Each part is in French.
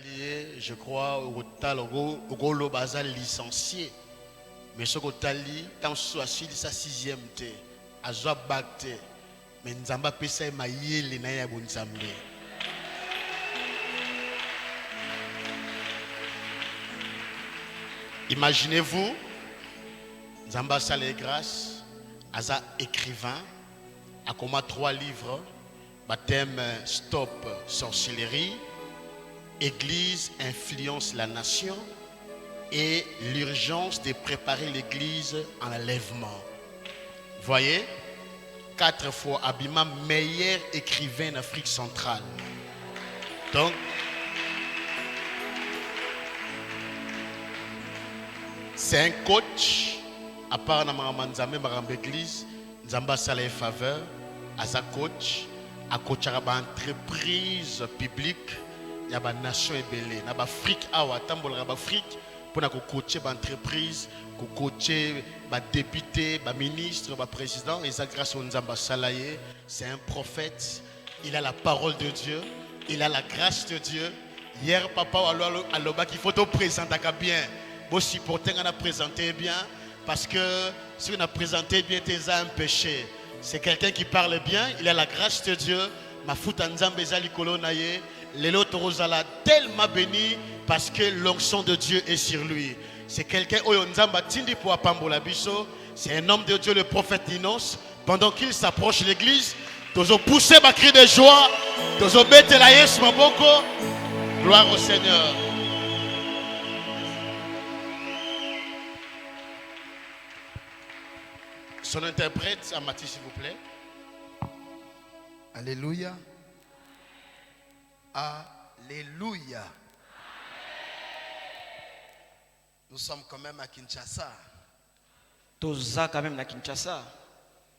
Talier, je crois, au Golo Bazal licencié. Mais ce que Tali, tant soit suivi sa 6e té, à Zoabak té, mais Nzamba Pesa et Maïe, les Naya Bunzambe. Imaginez-vous, Nzamba Salé Grâce, Aza écrivain, a commis 3 livres, baptême Stop Sorcellerie, Église influence la nation et l'urgence de préparer l'église en enlèvement. Voyez, 4 fois Abima, meilleur écrivain d'Afrique centrale. Donc, c'est un coach, à part Namamanzame, Marambe Église, Nzamba Saleh Faveur, à sa coach, à coach à entreprise publique. Il y a une nation ébélée. Il y a l'Afrique, pour coacher l'entreprise, coacher les députés, les ministres, les présidents. Et ça, grâce à Nzamba Salaye, c'est un prophète. Il a la parole de Dieu. Il a la grâce de Dieu. Hier, papa, il faut te présenter bien. Vous supportez, on a présenté bien. Parce que si on a présenté bien, tu as un péché. C'est quelqu'un qui parle bien. Il a la grâce de Dieu. Ma fout en Nzamba Zalikolo Naye. Lélo Torozala tellement béni parce que l'onction de Dieu est sur lui. C'est quelqu'un c'est un homme de Dieu, le prophète Inos. Pendant qu'il s'approche de l'église, tozo pousser ma cri de joie, tozo bete la yes maboko. Gloire au Seigneur. Son interprète, Amati, s'il vous plaît. Alléluia. Alléluia. Nous sommes quand même à Kinshasa. Toza quand même à Kinshasa.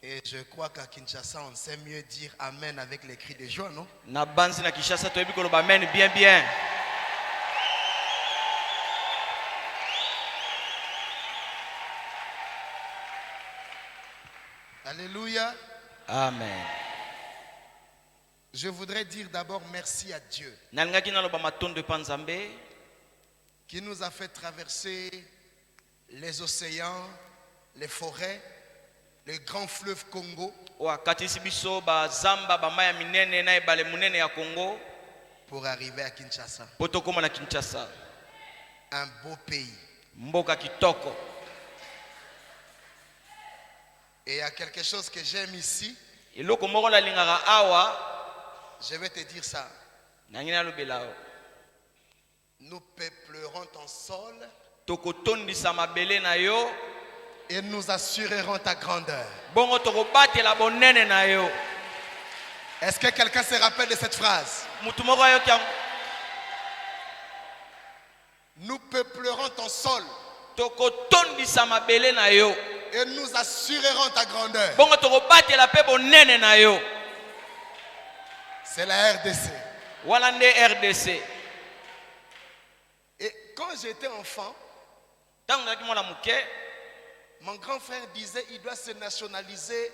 Et je crois qu'à Kinshasa, on sait mieux dire Amen avec les cris de joie, non? Na banzi na Kinshasa, tu as vu que le Amen bien bien. Alléluia. Amen. Je voudrais dire d'abord merci à Dieu qui nous a fait traverser les océans, les forêts, le grand fleuve Congo pour arriver à Kinshasa. Un beau pays. Et il y a quelque chose que j'aime ici. Je vais te dire ça. Nous peuplerons ton sol et nous assurerons ta grandeur. Est-ce que quelqu'un se rappelle de cette phrase? Nous peuplerons ton sol et nous assurerons ta grandeur. C'est la RDC. Et quand j'étais enfant, mon grand frère disait il doit se nationaliser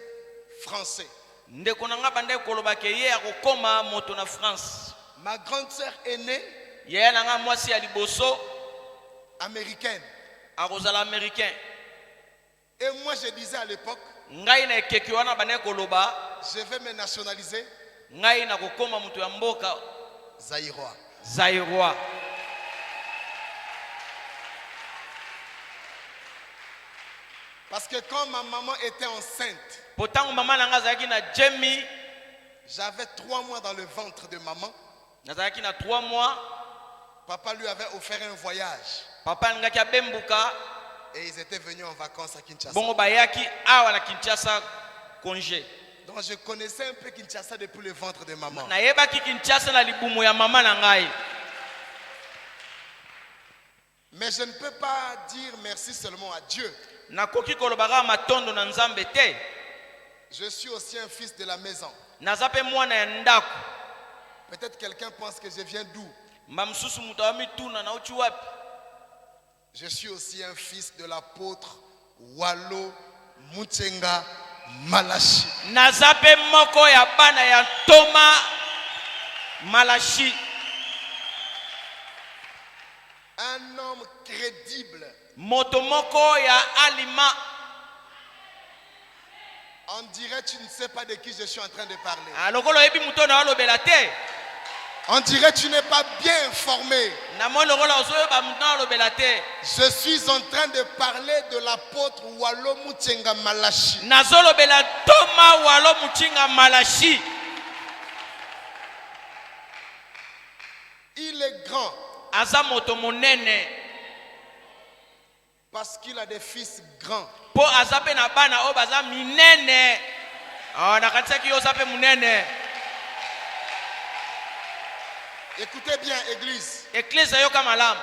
français. Ma grande sœur aînée, américaine. Et moi je disais à l'époque, je vais me nationaliser Zaïrois. Parce que quand ma maman était enceinte, j'avais 3 mois dans le ventre de maman. Papa lui avait offert un voyage. Et ils étaient venus en vacances à Kinshasa. Donc je connaissais un peu Kinshasa depuis le ventre de maman. Mais je ne peux pas dire merci seulement à Dieu. Je suis aussi un fils de la maison. Peut-être quelqu'un pense que je viens d'où? Je suis aussi un fils de l'apôtre Wallo Mutsenga Malachi. Nazape moko ya bana ya Thomas Malachi. un homme crédible. moto moko ya alima. On dirait tu ne sais pas de qui je suis en train de parler. Lokolo yebi muto na olobela te. On dirait tu n'es pas bien informé. Na mo lokolo ozoyo ba muto na olobela te. Je suis en train de parler de l'apôtre Walo Mutsenga Malachi. Nazolobela Toma Walo Muchinga Malachi. Il est grand Aza moto monene. parce qu'il a des fils grands. Po aza pe na bana o baza minene. Na katisaki yo sape munene. Écoutez bien, Église. Église yoka malamu.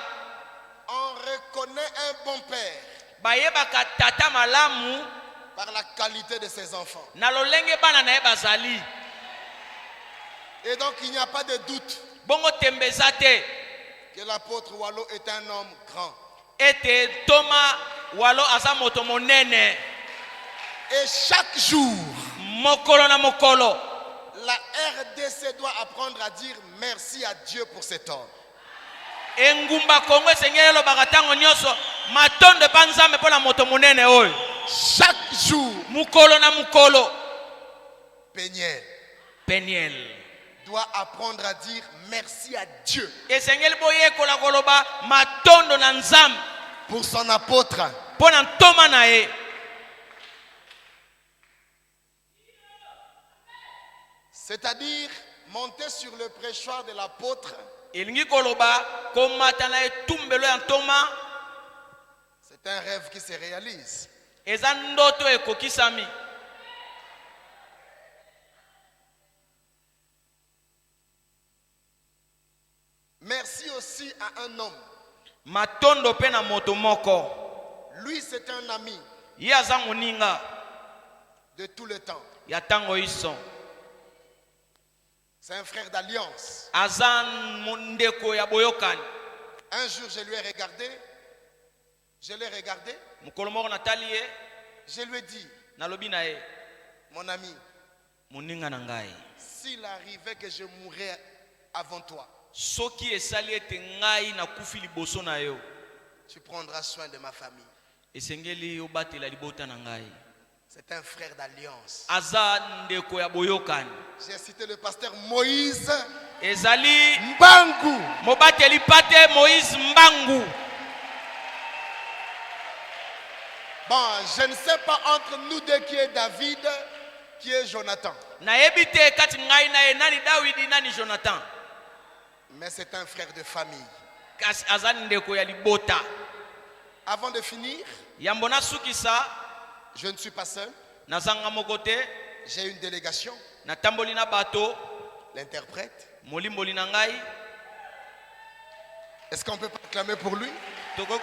On reconnaît un bon père Bayebaka tata malamu par la qualité de ses enfants. na lolenge bana na ye bazali. Et donc il n'y a pas de doute Bongo tembeza te. que l'apôtre Walo est un homme grand. Ete Toma Walo aza moto monene. Et chaque jour, Mokolo na mokolo. la RDC doit apprendre à dire merci à Dieu pour cet homme. Engumba Kongo esengeli elobaka ntango nyonso matondo pa nzambe mpo na moto monene oyo. Chaque jour, Mukolo na mukolo. Peniel doit apprendre à dire merci à Dieu Esengeli boyekola koloba matondo na nzambe pour son apôtre. mpo na ntoma na ye. C'est-à-dire monter sur le prêchoir de l'apôtre. Elingi koloba komata na etumbelo ya ntoma. C'est un rêve qui se réalise. Eza ndoto ekokisami. Merci aussi à un homme. Matondo pe na moto moko. Lui, c'est un ami Ye aza moninga de tout le temps. ya ntango iso. C'est un frère d'alliance. Aza ndeko ya boyokani. Un jour, je lui ai regardé. Je l'ai regardé. Mokolo moko natali ye. Je lui ai dit, Nalobi na ye. mon ami, Moninga na ngai. s'il arrivait que je mourrais avant toi, Soki esali ete ngai na kufi liboso na yo. tu prendras soin de ma famille. Esengeli obatela libota na ngai. C'est un frère d'alliance. Aza ndeko ya boyokani. J'ai cité le pasteur Moïse Ezali Mbangu. mobateli pate Moïse Mbangu. Bon, je ne sais pas entre nous deux qui est David, qui est Jonathan. Nayebi te kati ngai na ye nani Dawidi nani Jonathan. Mais c'est un frère de famille. Kasi aza ndeko ya libota. Avant de finir, Yambona sukisa je ne suis pas seul. nazanga moko te. J'ai une délégation, Natamboli na bato. l'interprète. Molimboli na ngai. Est-ce qu'on peut pas acclamer pour lui? Toko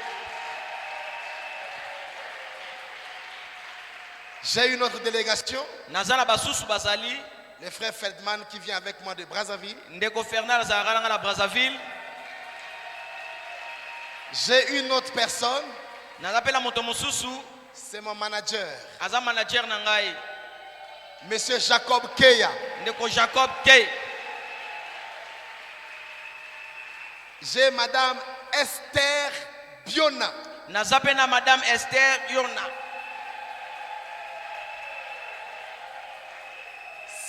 J'ai une autre délégation, nazana basusu bazali. le frère Feldman qui vient avec moi de Brazzaville. Ndeko Fernand azalaka na Brazzaville. J'ai une autre personne, Nazapela moto mosusu. c'est mon manager, Aza manager na ngai. Monsieur Jacob Keya. Ndeko Jacob Kay. J'ai Madame Esther Biona. Nazapena Madame Esther Yona.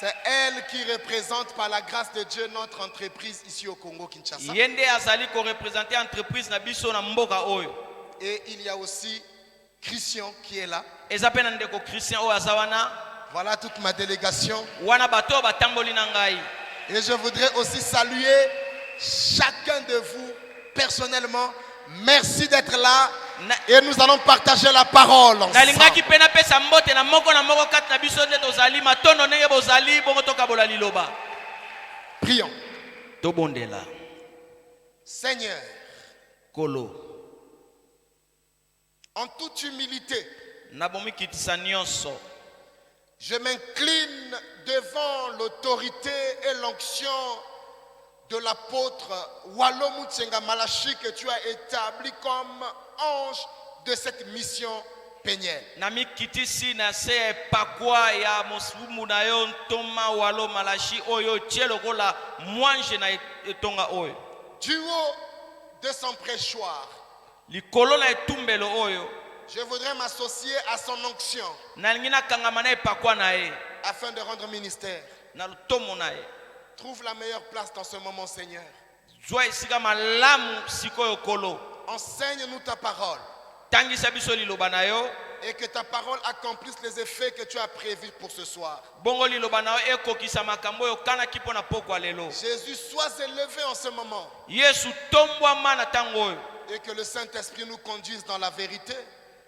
C'est elle qui représente par la grâce de Dieu notre entreprise ici au Congo Kinshasa. Yende azali ko représenter entreprise na biso na mboka oyo. Et il y a aussi Christian qui est là. Ezapena ndeko Christian o azawana. Voilà toute ma délégation. Wana bato batamboli na ngai. Et je voudrais aussi saluer chacun de vous personnellement. Merci d'être là. Et nous allons partager la parole Nalingaki ensemble. pena pesa mbote na moko kati na biso nde tozali matondo ndenge bozali bongo tokabola liloba. Prions. Tobondela. Seigneur, Kolo. en toute humilité, Nabomi kitisa nyonso. je m'incline devant l'autorité et l'onction de l'apôtre Walo Mutsenga Malachi que tu as établi comme ange de cette mission pénienne. Nami kitisi na se pakwa ya mosumu na yo ntoma Walo Malachi oyo tielo kola mwanje na etonga oyo. Du haut de son prêchoir. likolo na etumbelo oyo Je voudrais m'associer à son onction nalingi nakangama na epakwa na ye afin de rendre ministère. na lutomo na ye. Trouve la meilleure place dans ce moment, Seigneur. zwa esika malamu sikoyo kolo Enseigne-nous ta parole tangisa biso liloba na yo et que ta parole accomplisse les effets que tu as prévus pour ce soir. bongo liloba na yo ekokisa makambo oyo okanaki mpo na pokwa lelo. Jésus, sois élevé en ce moment yesu tombwama na ntango oyo et que le Saint-Esprit nous conduise dans la vérité.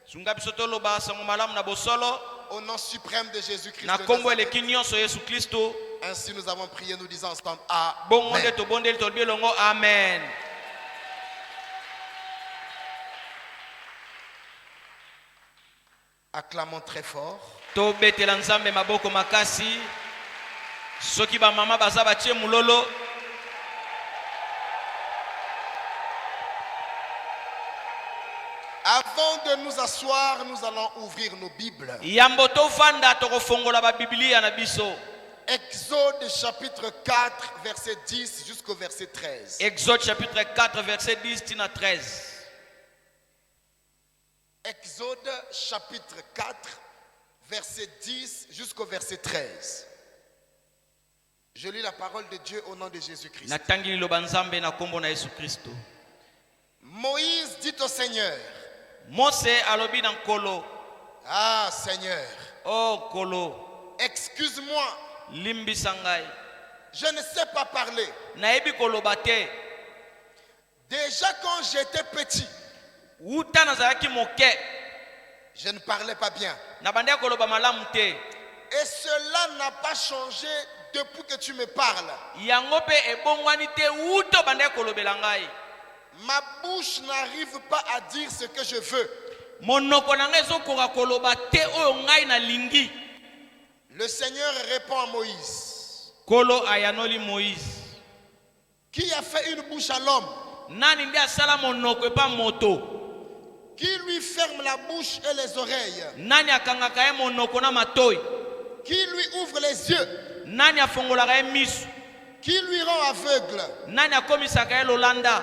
sunga biso toloba sango malamu na bosolo Au nom suprême de Jésus-Christ na de nkombo Nazareth. eleki nyonso yesu kristo. Ainsi nous avons prié, nous disons ensemble bongo nde Amen. tobondeli tolobi elongo amen. Acclamons très fort. tobetela nzambe maboko makasi soki bamama baza batie mulolo. Avant de nous asseoir, nous allons ouvrir nos Bibles. yambo tovanda tokofongola babiblia na biso. Exode chapitre 4, verset 10 jusqu'au verset 13. Exode chapitre 4 verset 10 tina 13. Exode chapitre 4, verset 10 jusqu'au verset 13. Je lis la parole de Dieu au nom de Jésus-Christ. natangi liloba nzambe na nkombo na yesu kristo. Moïse dit au Seigneur, mose alobi na nkolo ah Seigneur, o nkolo excuse-moi, limbisa ngai je ne sais pas parler. nayebi koloba te. Déjà quand j'étais petit, wuta nazalaki moke je ne parlais pas bien. nabandaki koloba malamu te. Et cela n'a pas changé depuis que tu me parles. yango mpe ebongwani te wuta obandaki kolobela ngai. Ma bouche n'arrive pas à dire ce que je veux. monoko na ngai ezokoka koloba te oyo ngai nalingi. Le Seigneur répond à Moïse, nkolo ayanoli moïse. qui a fait une bouche à l'homme, nani nde asala monoko epa moto. qui lui ferme la bouche et les oreilles, nani akangaka ye monoko na matoi. qui lui ouvre les yeux, nani afongolaka ye miso. qui lui rend aveugle. nani akomisaka ye lolanda.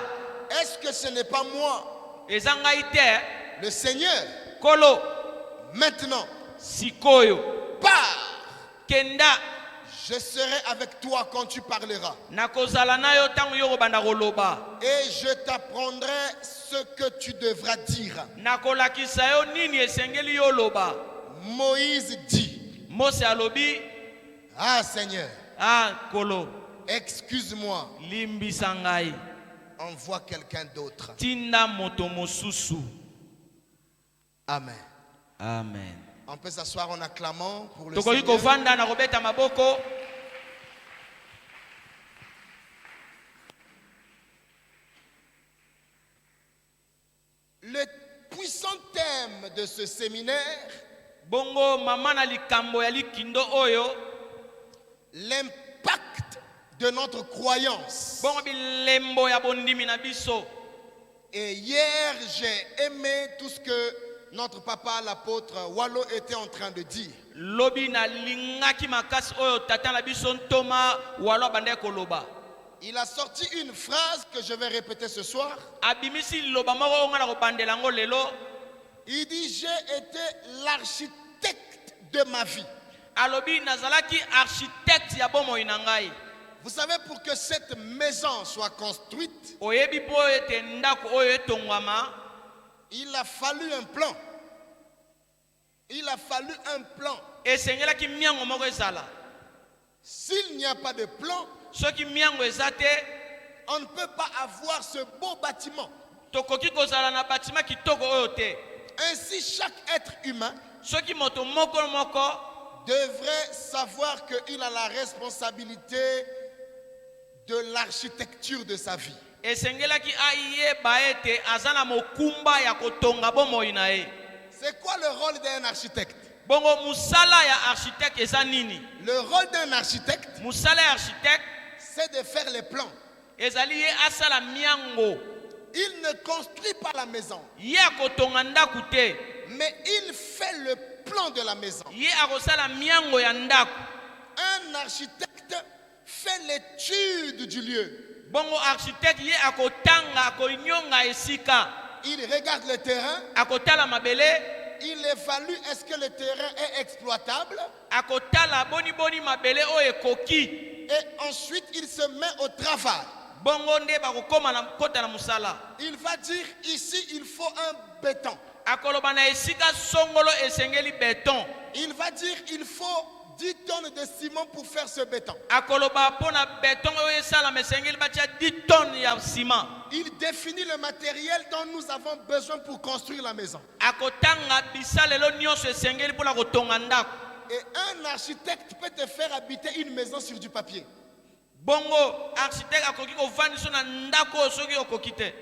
Est-ce que ce n'est pas moi, eza ngai te le Seigneur? nkolo. Maintenant, sikoyo pars. kenda Je serai avec toi quand tu parleras. nakozala na yo ntango yo kobanda koloba. Et je t'apprendrai ce que tu devras dire. nakolakisa yo nini esengeli yo loba. Moïse dit, mose alobi ah Seigneur, nkolo excuse-moi, limbisa ngai envoie quelqu'un d'autre. tinda moto mosusu. Amen. amen. On peut s'asseoir en acclamant pour le tokoki Seigneur. kovanda na kobeta maboko. Le puissant thème de ce séminaire, bongo mama na likambo ya likindo oyo l'impact de notre croyance. bongo bilembo ya bondimi na biso. Et hier, j'ai aimé tout ce que notre papa, l'apôtre Wallo, était en train de dire. lobi na lingaki makasi oyo tata na biso ntoma walo abandaki koloba. Il a sorti une phrase que je vais répéter ce soir. abimisi liloba moko oyo nga na kobandela yango lelo. Il dit, j'ai été l'architecte de ma vie. alobi nazalaki architecte ya bomoi na ngai. Vous savez, pour que cette maison soit construite, oyebi mpo ete ndako oyo etongwama il a fallu un plan. Il a fallu un plan. esengelaki miango moko ezala. S'il n'y a pas de plan, soki miango eza te on ne peut pas avoir ce beau bâtiment. tokoki kozala na batima kitoko oyo te. Ainsi, chaque être humain soki moto moko moko devrait savoir qu'il a la responsabilité de l'architecture de sa vie. esengelaki ayeba ete aza na mokumba ya kotonga bomoi na ye. C'est quoi le rôle d'un architecte? bongo musala ya architecte eza nini. Le rôle d'un architecte, musala ya architecte c'est de faire les plans. ezali ye asala miango. Il ne construit pas la maison, ye akotonga ndako te, mais il fait le plan de la maison. ye akosala miango ya ndako. Un architecte fait l'étude du lieu. bongo architecte ye akotanga akonyonga esika Il regarde le terrain, akotala mabele il évalue est-ce que le terrain est exploitable akotala boni mabele o ekoki et ensuite il se met au travail. bongo nde bakokoma na kota na musala Il va dire ici il faut un béton. akoloba na esika songolo esengeli beton Il va dire il faut 10 tonnes de ciment pour faire ce béton. akoloba pona beton oyo esala mesengeli batia 10 tonnes ya ciment Il définit le matériel dont nous avons besoin pour construire la maison. akotanga bisalelo nyonso esengeli mpona kotonga ndako Et un architecte peut te faire habiter une maison sur du papier. bongo architecte akoki kovandisa na ndako oyo soki okoki te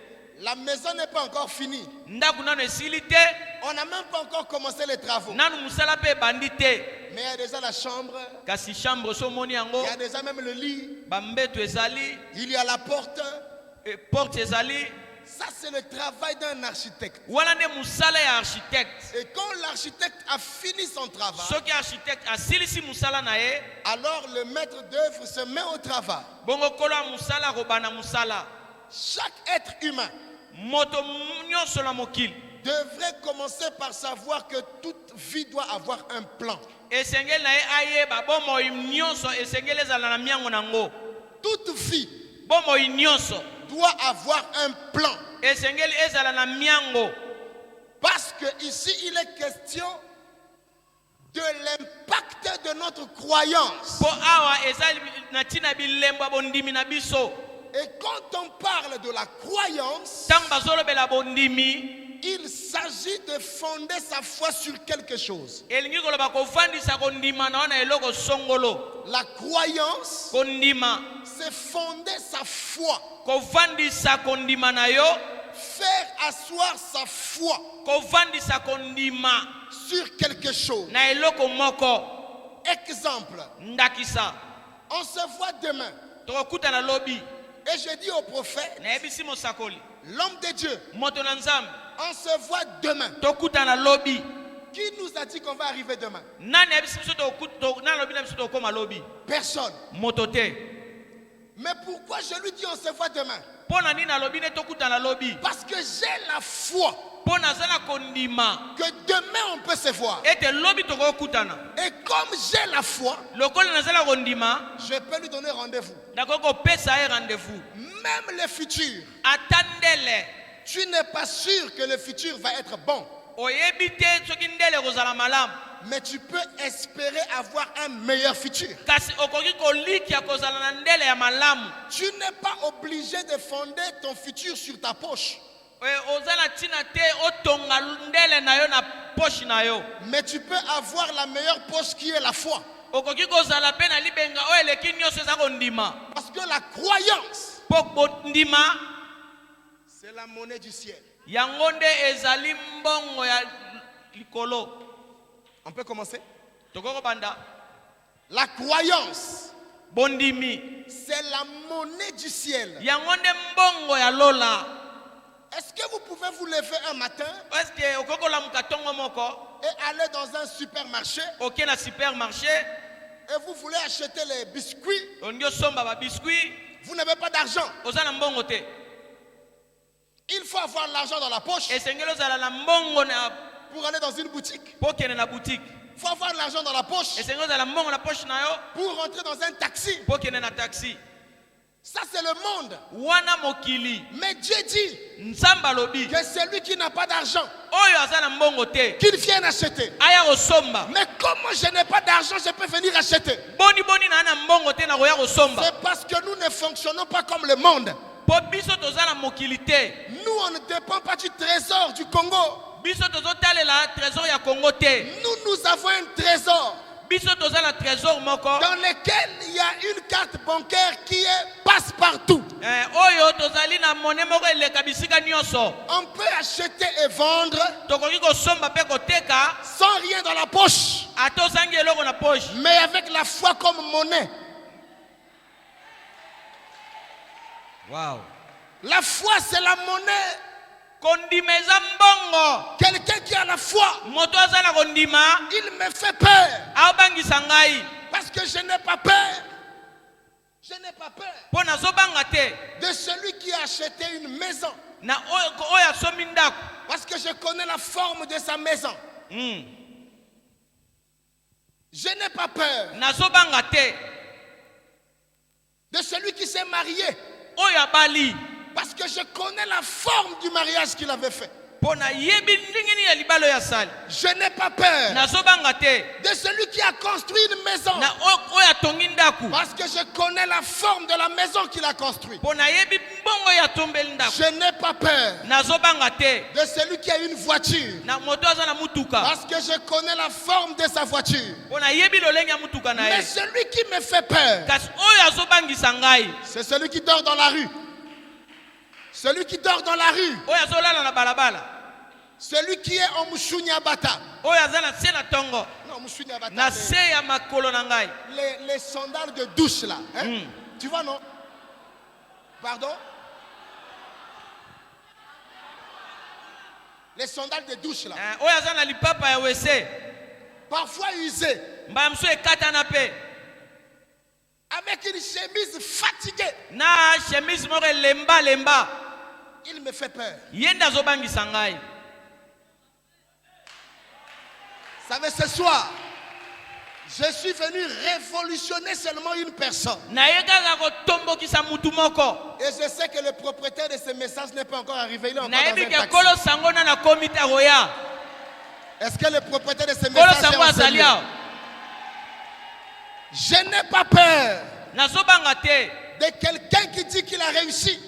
La maison n'est pas encore finie. ndako nano esili te On n'a même pas encore commencé les travaux. nanu musala mpe ebandi te Mais il y a déjà la chambre, kasi chambre so omoni yango il y a déjà même le lit, bambeto ezali il y a la porte. porte ezali Ça, c'est le travail d'un architecte. wana nde musala ya architecte Et quand l'architecte a fini son travail, soki architecte asilisi musala na ye alors le maître d'œuvre se met au travail. bongo kolo ya musala akobanda musala Chaque être humain moto nyonso na mokili devrait commencer par savoir que toute vie doit avoir un plan. esengeli na ye ayeba bomoi nyonso esengeli ezala na miango nango Toute vie bomoi nyonso doit avoir un plan. esengeli ezala na miango Parce que ici, il est question de l'impact de notre croyance. mpo awa eza na ntina bilembo ya bondimi na biso Et quand on parle de la croyance, ntango bazolobela bondimi il s'agit de fonder sa foi sur quelque chose. elingi koloba kovandisa kondima na wana eloko songolo La croyance, kondima c'est fonder sa foi, kovandisa kondima na yo faire asseoir sa foi kovandisa kondima sur quelque chose. na eloko moko Exemple, ndakisa on se voit demain. tokokutana lobi Et je dis au prophète, nayebisi mosakoli l'homme de Dieu, moto na nzambe on se voit demain. tokutana lobi Qui nous a dit qu'on va arriver demain? nani ayebisi biso nani alobi na biso tokokoma lobi Personne. moto te Mais pourquoi je lui dis on se voit demain? mpo na nini alobi ne tokutana lobi Parce que j'ai la foi mpo naza na kondima que demain on peut se voir. ete lobi tokokutana Et comme j'ai la foi, lokola naza na kondima je peux lui donner rendez-vous. nakoki kopesa ye rendez-vous Même le futur, ata ndele tu n'es pas sûr que le futur va être bon. oyebi te soki ndele kozala malamu Mais tu peux espérer avoir un meilleur futur. kasi okoki kolikia kozala na ndele ya malamu Tu n'es pas obligé de fonder ton futur sur ta poche. oza na ntina te otonga ndele na yo na poche na yo Mais tu peux avoir la meilleure poche qui est la foi. okoki kozala mpe na libenga oyo eleki nyonso eza kondima Parce que la croyance, mpo bondima c'est la monnaie du ciel. yango nde ezali mbongo ya likolo On peut commencer? tokoki kobanda La croyance, bondimi c'est la monnaie du ciel. yango nde mbongo ya lola Est-ce que vous pouvez vous lever un matin eske okoki kolamuka ntongo moko et aller dans un supermarché oke na supermarché et vous voulez acheter les biscuits? olingi osomba babiskuit Vous n'avez pas d'argent. oza na mbongo te Il faut avoir l'argent dans la poche esengeli ozala na mbongo pour aller dans une boutique. mpo okende na boutique Il faut avoir l'argent dans la poche esengeli ozala na mbongo na poche na yo pour rentrer dans un taxi. mpo okende na taxi Ça, c'est le monde. wana mokili Mais Dieu dit nzambe alobi que celui qui n'a pas d'argent, oyo aza na mbongo te qu'il vienne acheter. aya kosomba Mais comment je n'ai pas d'argent, je peux venir acheter? boni naa na mbongo te nakoya kosomba C'est parce que nous ne fonctionnons pas comme le monde. mpo biso toza na mokili te Nous, on ne dépend pas du trésor du Congo. biso tozotalela trésor ya kongo te Nous avons un trésor biso toza na trésor moko dans lequel il y a une carte bancaire qui est passe-partout. oyo tozali na mone moko eleka bisika nyonso On peut acheter et vendre tokoki kosomba mpe koteka sans rien dans la poche, ata ozangi eloko na poche mais avec la foi comme monnaie. wow. La foi, c'est la monnaie. kondima eza mbongo Quelqu'un qui a la foi, moto aza na kondima il me fait peur aobangisa ngai parce que je n'ai pas peur. Je n'ai pas peur mpo nazobanga te de celui qui a acheté une maison. na oyo asomi ndako. Parce que je connais la forme de sa maison. Je n'ai pas peur nazobanga te de celui qui s'est marié. oyo abali Parce que je connais la forme du mariage qu'il avait fait. mpo nayebi ndenge nini ya libala oyo asali. Je n'ai pas peur nazobanga te de celui qui a construit une maison. na oyo atongi ndako Parce que je connais la forme de la maison qu'il a construite. mpo nayebi mbongo oyo atombeli ndako. Je n'ai pas peur nazobanga te de celui qui a une voiture. na moto aza na mutuka Parce que je connais la forme de sa voiture. mpo nayebi lolenge ya mutuka na Mais ye. celui qui me fait peur, kasi oyo azobangisa ngai c'est celui qui dort dans la rue. Celui qui dort dans la rue. oyo azolala na balabala, Celui qui est en Mouchounia-Bata. oyo aza na se na tongo Non, Mouchounia-Bata. na se ya makolo na ngai. Les sandales de douche là. Hein? Tu vois, non? Pardon? Les sandales de douche là. Oyo aza na lipapa ya wese Parfois usées. mbala mosusu ekatana mpe Avec une chemise fatiguée. na chemise moko elemba Il me fait peur. ye nde azobangisa ngai. Vous savez, ce soir, je suis venu révolutionner seulement une personne. naye kaka kotombokisa mutu moko. Et je sais que le propriétaire de ce message n'est pas encore arrivé. Il est encore dans nayebi un ke taxi. kolo sango na komi te akoya. Est-ce que le propriétaire de ce kolo message sango est azali enseigné? awa. Je n'ai pas peur nazobanga te de quelqu'un qui dit qu'il a réussi.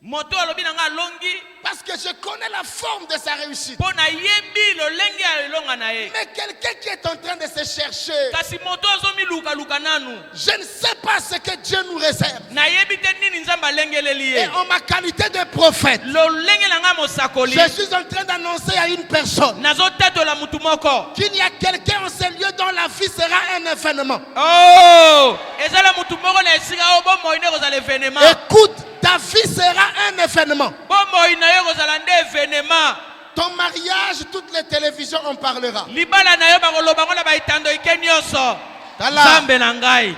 moto alobi na ngai alongi Parce que je connais la forme de sa réussite. mpo nayebi lolenge ya elonga na ye. Mais quelqu'un qui est en train de se chercher, kasi moto azomilukaluka nanu je ne sais pas ce que Dieu nous réserve. nayebi te nini nzambe alengeleli Et ye. en ma qualité de prophète, lolenge na ngai mosakoli je suis en train d'annoncer à une personne nazotatola mutu moko. qu'il y a quelqu'un en ce lieu dont la vie sera un événement. Oh, ezala mutu moko na esika oyo bomoi nde kozala evenema. Écoute, ta vie sera un événement. bomoi na yo kozala nde evenema. Ton mariage, toutes les télévisions en parlera. libala na yo bakoloba ngo na baitando ike nyonso. Tala. nzambe na ngai.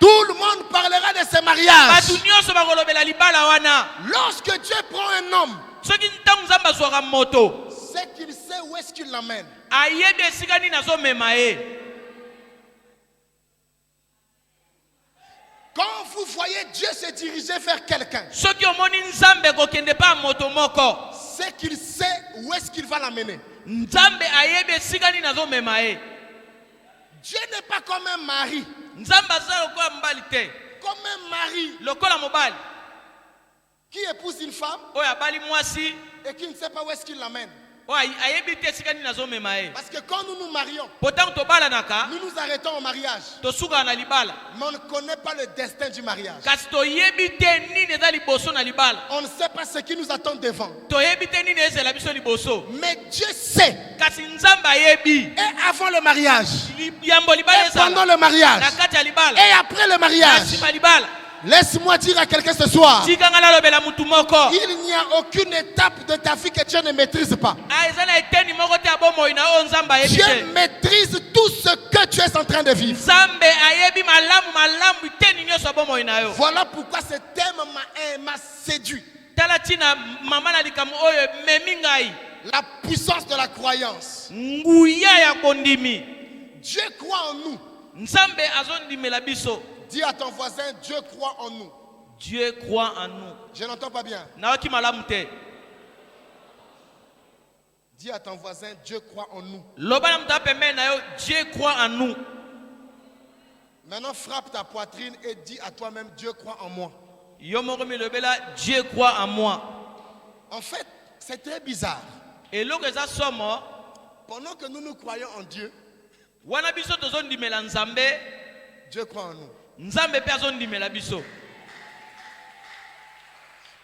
Tout le monde parlera de ce mariage. bato nyonso bakolobela libala wana. Lorsque Dieu prend un homme, soki ntango nzambe azwaka moto c'est qu'il sait où est-ce qu'il l'amène. ayebi esika nini azomema ye. Quand vous voyez Dieu se diriger vers quelqu'un, soki omoni nzambe kokende pa moto moko c'est qu'il sait où est-ce qu'il va l'amener. nzambe ayebi esika nini azomema ye. Dieu n'est pas comme un mari. nzambe aza lokola mobali te. Comme un mari lokola mobali qui épouse une femme oyo abali mwasi et qui ne sait pas où est-ce qu'il l'amène. oyo ayebi te esika nini azomema ye. Parce que quand nous nous marions, po ntango tobalanaka nous nous arrêtons au mariage. tosukaka na libala Mais on ne connaît pas le destin du mariage. kasi toyebi te nini eza liboso na libala. On ne sait pas ce qui nous attend devant. toyebi te nini ezela biso liboso. Mais Dieu sait. kasi nzambe ayebi Et avant le mariage, yambo libala et pendant ezala le mariage, na kati ya libala et après le na mariage. nsima libala. Laisse-moi dire à quelqu'un ce soir, tikanga nalobela mutu moko. il n'y a aucune étape de ta vie que Dieu ne maîtrise pas. eza na eteni moko te ya bomoi na oyo nzambe ayebi Dieu te. maîtrise tout ce que tu es en train de vivre. nzambe ayebi malamu eteni nyonso ya bomoi na yo. Voilà pourquoi ce thème m'a séduit. tala ntina mama na likambo oyo ememi ngai. La puissance de la croyance. nguya ya kondimi. Dieu croit en nous. nzambe azondimela biso. Dis à ton voisin, Dieu croit en nous. Dieu croit en nous. Je n'entends pas bien. nawaki malamu te. Dis à ton voisin, Dieu croit en nous. loba na mutu apembeni na yo Dieu croit en nous. Maintenant, frappe ta poitrine et dis à toi-même, Dieu croit en moi. yo moko milobela Dieu croit en moi. En fait, c'est très bizarre. eloko eza somo Pendant que nous nous croyons en Dieu, wana biso tozondimela nzambe Dieu croit en nous. nzambe mpe azondimela biso.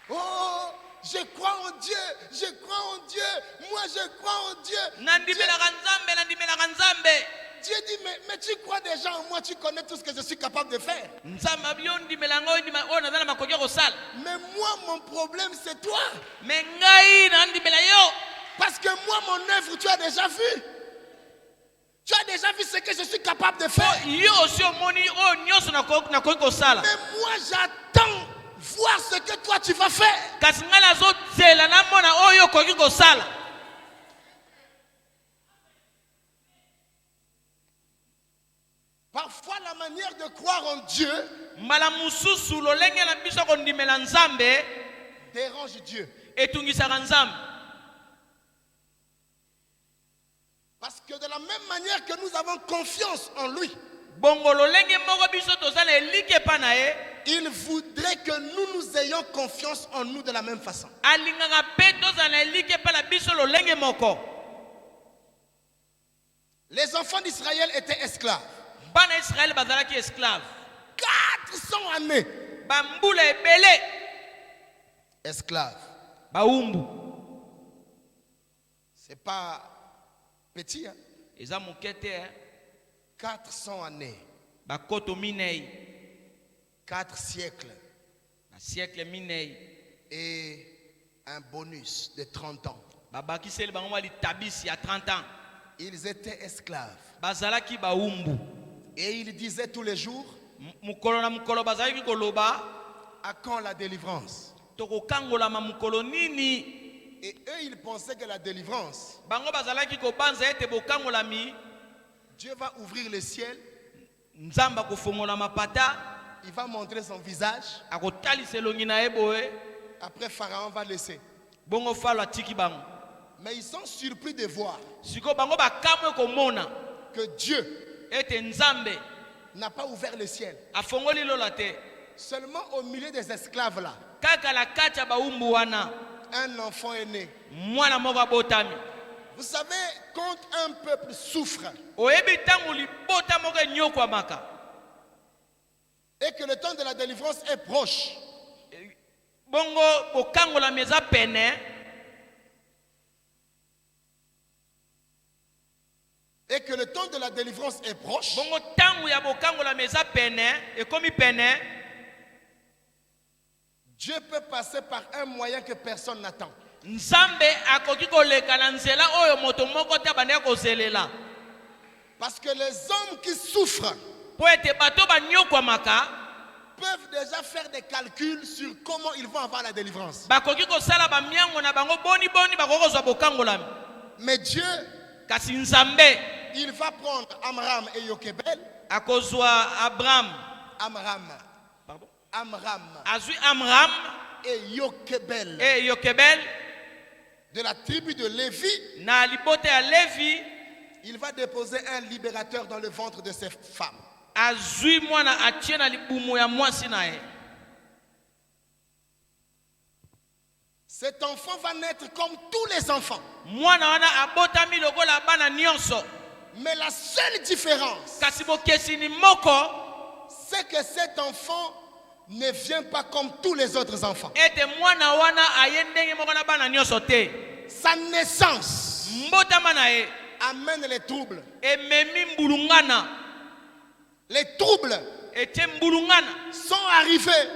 Oh, je crois en Dieu, je crois en Dieu, moi je crois en Dieu. nandimelaka nzambe. Dieu dit, mais tu crois déjà en moi, tu connais tout ce que je suis capable de faire. nzambe abi ondimela ngai oyo naza na makoki ya kosala. Mais moi, mon problème, c'est toi. me ngai nandimela yo. Parce que moi, mon œuvre, tu as déjà vu. Tu as déjà vu ce que je suis capable de faire. yo aussi omoni oyo nyonso nakoki kosala. Mais moi, j'attends voir ce que toi tu vas faire. Kasi ngai nazozela namona oyo okoki kosala. Parfois, la manière de croire en Dieu Mbala mususu lolenge na biso kondimela Nzambe dérange Dieu. etungisaka Nzambe. Parce que de la même manière que nous avons confiance en lui, Bongo lolenge moko biso tozala elike epa na ye, il voudrait que nous ayons confiance en nous de la même façon. alingaka mpe tozala elike epa na biso lolenge moko. Les enfants d'Israël étaient esclaves. Bana Israël bazalaki esclave. 400 années Bambula ebele esclaves. baumbu. C'est pas petit, hein? Eza moke te. 400 années, Bakoto minei. 4 siècles Na siècle minei. et un bonus de 30 ans. Babakiseli bango bali tabisi ya 30 ans. Ils étaient esclaves. Bazalaki baumbu. Et ils disaient tous les jours, Mukolo na mukolo bazalaki koloba à quand la délivrance? tokokangolama mukolo nini. Et eux, ils pensaient que la délivrance, Bango bazalaki kobanza ete bokangolami Dieu va ouvrir le ciel, Nzamba kofongola mapata il va montrer son visage, akotalisa elongi na ye boye. après Pharaon va laisser. Bongo falo atiki bango. Mais ils sont surpris de voir Siko bango bakamwe komona que Dieu ete Nzambe n'a pas ouvert le ciel. afongoli lola te. Seulement au milieu des esclaves là, Kaka la kati ya baumbu wana un enfant est né. mwana moko abotami. Vous savez, quand un peuple souffre Oyebi ntango libota moko enyokwamaka et que le temps de la délivrance est proche, bongo bokangolami eza pene, et que le temps de la délivrance est proche, bongo ntango ya bokangolami eza pene ekomi pene, Dieu peut passer par un moyen que personne n'attend. Nzambe akoki koleka na nzela oyo moto moko te abandaki kozelela. Parce que les hommes qui souffrent Po ete bato banyokwamaka peuvent déjà faire des calculs sur comment ils vont avoir la délivrance. bakoki kosala bamiango na bango boni bakoki kozwa bokangolami. Mais Dieu, Kasi Nzambe il va prendre Amram et Yokebel. akozwa Abraham, Amram azwi Amram et Yokebel e Yokebel de la tribu de Lévi. na libota ya Levi. Il va déposer un libérateur dans le ventre de ces femmes. Azwi mwana atie na libumu ya mwasi na ye. Cet enfant va naître comme tous les enfants. Mwana wana abotami lokola bana nyonso. Mais la seule différence, Kasi bokesini moko c'est que cet enfant ne vient pas comme tous les autres enfants. ete mwana wana aye ndenge moko na bana nyonso te. Sa naissance Mbotama na ye amène les troubles. ememi mbulungana. Les troubles Etie mbulungana sont arrivés.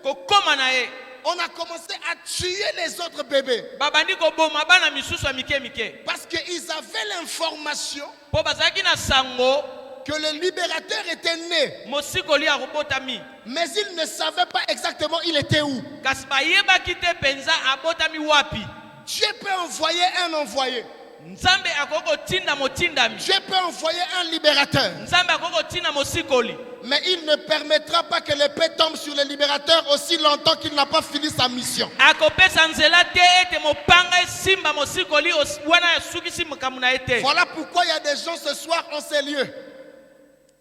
kokoma na ye. On a commencé à tuer les autres bébés Babandi koboma bana misusu ya mike mike. parce qu'ils avaient l'information Po bazalaki na sango que le libérateur était né, mosikoli akobotami. mais ils ne savaient pas exactement il était où. Kasi bayebaki te penza abotami wapi. Dieu peut envoyer un envoyé. Nzambe akoki kotinda motindami. Dieu peut envoyer un libérateur. Nzambe akoki kotinda mosikoli. Mais il ne permettra pas que l'épée tombe sur le libérateur aussi longtemps qu'il n'a pas fini sa mission. Akopesa nzela te ete mopanga esimba mosikoli wana asukisi makambo na ye te. Voilà pourquoi il y a des gens ce soir en ces lieux.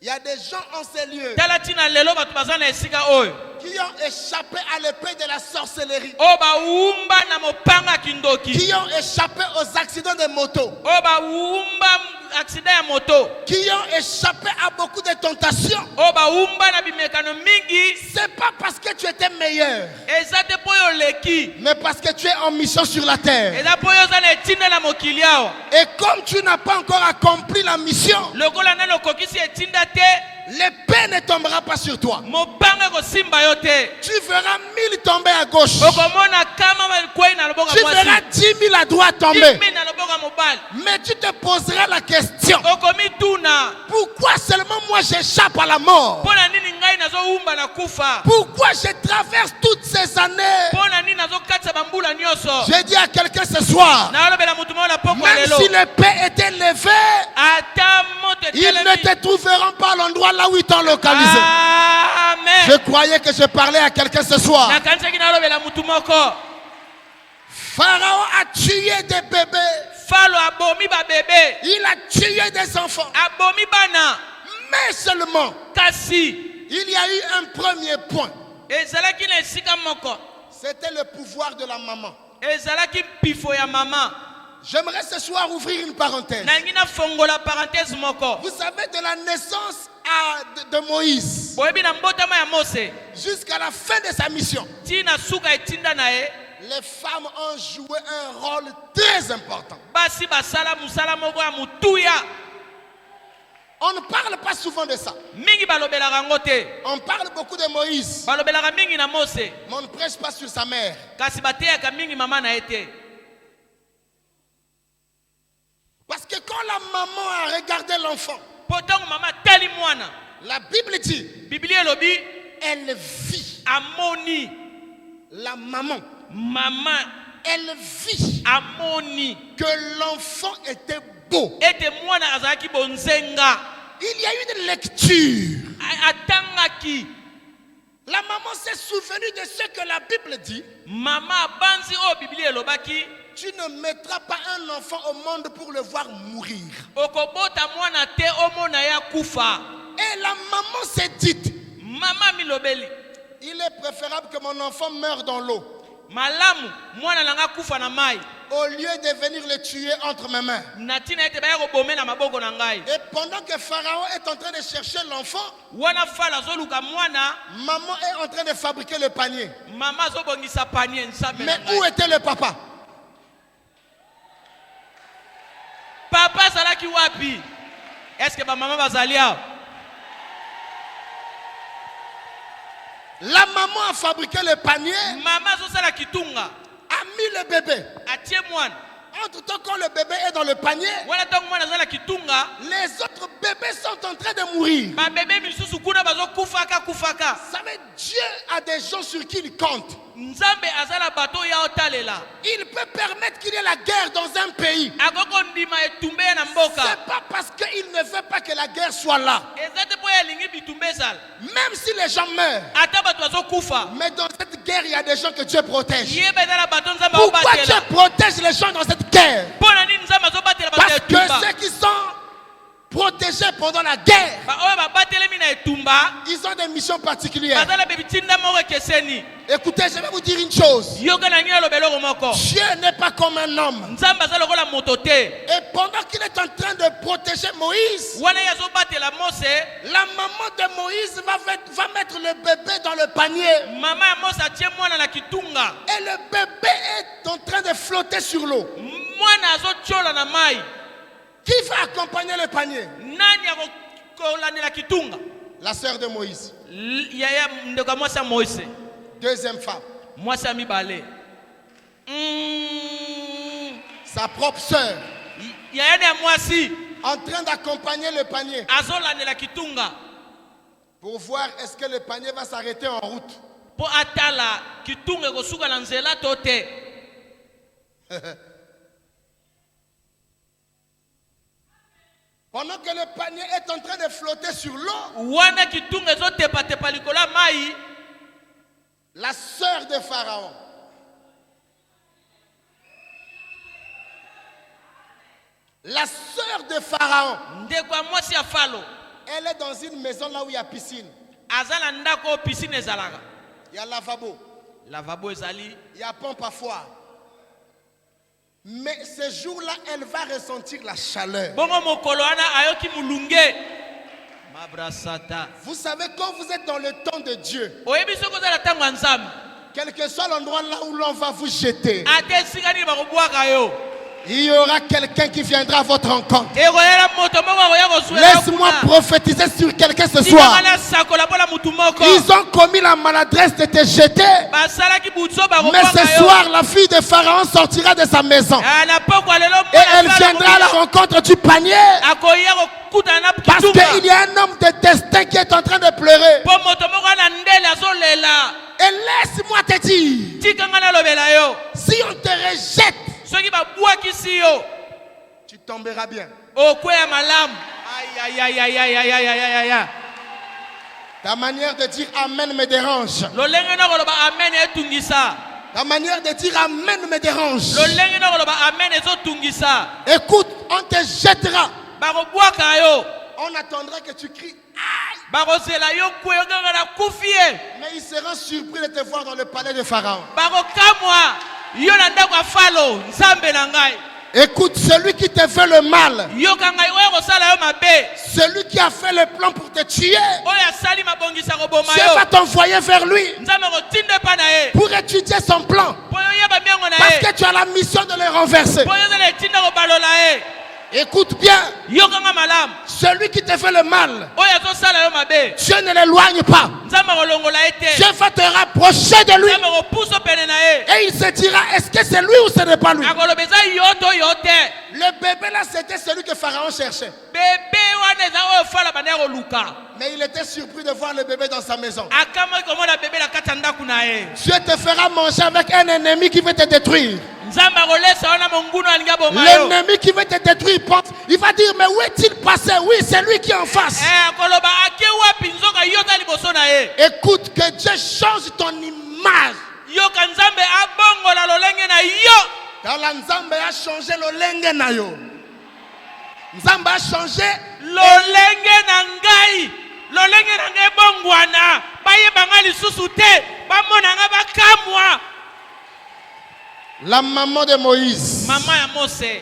Il y a des gens en ces lieux Tala tina lelo bato baza na esika oyo. qui ont échappé à l'épée de la sorcellerie, Oyo bawumba na mopanga kindoki. qui ont échappé aux accidents de moto, Oyo bawumba accident ya moto. qui ont échappé à beaucoup de tentations. Oyo bawumba na bimekano mingi. C'est pas parce que tu étais meilleur, Eza te po yo leki. mais parce que tu es en mission sur la terre. Eza po yo za na etinda na mokili awa. Et comme tu n'as pas encore accompli la mission, Lokola nano kokisi etinda te. l'épée ne tombera pas sur toi. Mopanga kosimba yo te. Tu verras 1000 tomber à gauche. Okomona kama kwei na loboko Tu mwasi. verras 10 000 à droite tomber. 10,000 na loboko mobali. mobali. Mais tu te poseras la question, Okomi tuna. pourquoi seulement moi j'échappe à la mort? Pona nini ngai nazoumba na kufa? Pourquoi je traverse toutes ces années? Pona nini nazokatisa bambula nyonso? Je dis à quelqu'un ce soir, Naolobela mutu moko na poko même lelo. si le paix était levé, Ata moto ils ne te trouveront pas à l'endroit là où ils t'ont localisé. Amen. Je croyais que je parlais à quelqu'un ce soir. Nakanisaki naolobela mutu moko. Pharaon a tué des bébés. Falo abomi ba bébé. Il a tué des enfants. Abomi bana. Mais seulement, Kasi. il y a eu un premier point. Ezalaki na esika moko. C'était le pouvoir de la maman. Ezalaki pifo ya mama. J'aimerais ce soir ouvrir une parenthèse. Nangi na fongola parenthèse moko. Vous savez, de la naissance de Moïse Boyebi na mbotama ya Mose. jusqu'à la fin de sa mission, Tina suka etinda na e. les femmes ont joué un rôle très important. Basi basala musala moko ya mutuya. On ne parle pas souvent de ça. Mingi balobelaka ngo te. On parle beaucoup de Moïse, Balobelaka mingi na Mose. mais on ne prêche pas sur sa mère. Kasi bateyaka mingi mama na ete. Parce que quand la maman a regardé l'enfant, Potango mama tali mwana. la Bible dit, Biblia elobi elle vit. amoni. La maman, Mama elle vit amoni. que l'enfant était beau. Ete mwana azalaki bonzenga. Il y a eu une lecture. Atangaki. La maman s'est souvenue de ce que la Bible dit. Mama banzi o Biblia elobaki. Tu ne mettras pas un enfant au monde pour le voir mourir. Okobota mwana te omona ya kufa. Et la maman s'est dit, Mama milobeli. il est préférable que mon enfant meure dans l'eau Malamu mwana nanga kufa na mai. au lieu de venir le tuer entre mes mains. Natina ete baya kobome na maboko na ngai. Et pendant que Pharaon est en train de chercher l'enfant, Wana fala zoluka mwana. maman est en train de fabriquer le panier. Mama zobongisa panier nsambe Mais na ngai. où était le papa? Papa zalaki wapi? Est-ce que ba mama bazali awa? La maman a fabriqué le panier, Mama zosala kitunga. a mis le bébé. Atie mwana. Entre-temps, quand le bébé est dans le panier, Wana tongo mwana zala kitunga. les autres bébés sont en train de mourir. Ba bébé misusu kuna bazo kufaka. Ça veut dire Dieu a des gens sur qui il compte. Nzambe azala bato ya otalela. Il peut permettre qu'il y ait la guerre dans un pays. Akoko ndima etumbe na mboka. C'est pas parce qu'il ne veut pas que la guerre soit là. Ezate po ya lingi bitumbe ezala. Même si les gens meurent. Ata bato bazo kufa. Mais dans cette guerre, il y a des gens que Dieu protège. Yebe ezala bato nzambe Pourquoi Dieu obatela. protège les gens dans cette guerre? Pona nini nzambe azobatela bato Parce ya que etumba. ceux qui sont protégés pendant la guerre, Ba oyo babatelemi na etumba. ils ont des missions particulières. Bazala bebitinda moko ekeseni. Écoutez, je vais vous dire une chose. Yoka na ngi alobeloko moko. Dieu n'est pas comme un homme. Nzambe aza lokola moto te. Et pendant qu'il est en train de protéger Moïse, Wana ye azobatela Mose. la maman de Moïse va mettre le bébé dans le panier. Mama ya Mose atie mwana na kitunga. Et le bébé est en train de flotter sur l'eau. Mwana azotiola na mai. Qui va accompagner le panier? Nani akolandela kitunga? La sœur de Moïse. Yaya ndeko ya mwasi ya Moise. Deuxième femme. Mwasi ya mibale. Sa propre sœur. Yaya ya mwasi. En train d'accompagner le panier. Azolandela kitunga. Pour voir est-ce que le panier va s'arrêter en route. Po atala kitunga ekosuka na nzela to te. Pendant que le panier est en train de flotter sur l'eau, Wana kitunga ezotepatepa likolo ya mai. la sœur de Pharaon, la sœur de Pharaon, Ndeko ya mwasi ya Falo. elle est dans une maison là où il y a piscine. Aza na ndako oyo piscine ezalaka. Il y a lavabo, Lavabo ezali. il y a pompe à foire. Mais ce jour-là, elle va ressentir la chaleur. Bongo mokolo wana ayoki mulunge. Mabrasata. Vous savez, quand vous êtes dans le temps de Dieu, Oyebi soko za tango nzambe. quel que soit l'endroit là où l'on va vous jeter, Ate sika ni bakobwaka yo. Il y aura quelqu'un qui viendra à votre rencontre. ekoyela moto moko akoya kosuela yo Laisse-moi kuna. prophétiser sur quelqu'un ce Tika soir. ngana sakola mpona mutu moko. Ils ont commis la maladresse de te jeter. basalaki butso Mais bakobwaka ce yo. soir, la fille de Pharaon sortira de sa maison. Ah, na pokwa lelo Et mwana elle sala viendra à la mobilo. rencontre du panier. akoya kokutana na Parce kitunga. qu'il y a un homme de destin qui est en train de pleurer. po moto moko ana ndele azolela. Et laisse-moi te dire, tika nga nalobela yo. si on te rejette, soki babwakisi yo tu tomberas bien. okweya malamu. Ayayayayayayayayaya. Ta manière de dire Amen me dérange. lolenge na koloba amen etungisa. Ta manière de dire Amen me dérange. lolenge na koloba amen ezotungisa. Écoute, on te jettera. bakobwaka yo. On attendra que tu cries. bakozela yo kwe yo kaka na kufi ye. Mais ils seront surpris de te voir dans le palais de Pharaon. bakokamwa yo na ndako ya falo nzambe na ngai. Écoute, celui qui te fait le mal, yoka ngai oyo kosala yo mabe. celui qui a fait le plan pour te tuer, oyo asali mabongisa koboma Dieu yo. va t'envoyer vers lui nzambe kotinda epa na ye. pour étudier son plan. po yoyeba miango na Parce ye. que tu as la mission de le renverser. po yozala etinda kobalola ye. Écoute bien, yokanga malamu. celui qui te fait le mal, oyo azosala yo mabe. Dieu ne l'éloigne pas. nzambe kolongola ye te. Dieu va te rapprocher de lui. nzambe kopusa pene na ye. Et il se dira, est-ce que c'est lui ou ce n'est pas lui? akoloba eza yo to yo te. Le bébé là, c'était celui que Pharaon cherchait. bebe wana eza oyo fala banda ya koluka. Mais il était surpris de voir le bébé dans sa maison. akamaki komona bebe na kati ya ndako na ye. Dieu te fera manger avec un ennemi qui veut te détruire. nzambe akolesa wana mongunu alingi aboma yo. L'ennemi qui veut te détruire, il va dire, mais où est-il passé? Oui, c'est lui qui est en face. akoloba ake wapi nzoka yota liboso na ye. Écoute, que Dieu change ton image. yoka nzambe abongola lolenge na yo. Car la Nzambe a changé le lenge na yo. Nzambe a changé. lolenge na ngai. lolenge na ngai ebongwana. bayeba ngai lisusu te. bamona ngai bakamwa. La maman de Moïse, mama ya mose.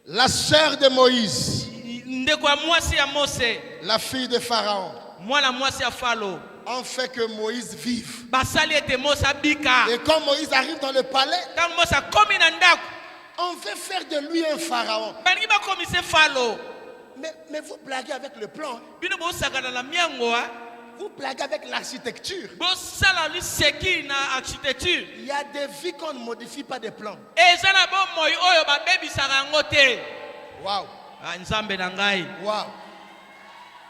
la sœur de Moïse, ndeko ya mwasi ya mose. la fille de Pharaon, mwana mwasi ya falo. ont fait que Moïse vive. basali ete mose abika. Et quand Moïse arrive dans le palais, ntango mose akomi na ndako. on veut faire de lui un pharaon. balingi bakomise falo. Mais vous blaguez avec le plan. bino bosakana na miango a. Vous blaguez avec l'architecture. bosala liseki na architecture. Il y a des vies qu'on ne modifie pas des plans. eza na bomoi oyo babebisaka yango te. Waouh, nzambe na ngai. waouh.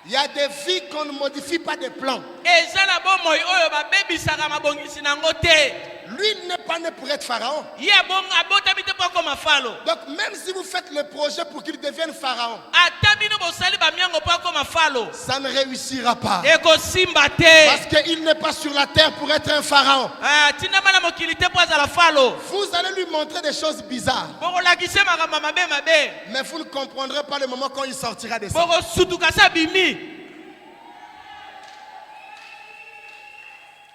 Il y a des vies qu'on ne modifie pas des plans. eza na bomoi oyo babebisaka mabongisi nango te. Lui il n'est pas né pour être pharaon. ye abotami te mpo akoma falo. Donc même si vous faites le projet pour qu'il devienne pharaon, ata bino bosali bamiango mpo akoma falo. ça ne réussira pas. ekosimba te. Parce qu'il n'est pas sur la terre pour être un pharaon. tindama na mokili te mpo azala falo. Vous allez lui montrer des choses bizarres. bokolakise makambo mabe mabe. Mais vous ne comprendrez pas le moment quand il sortira de ça. bokosutuka sa bimi.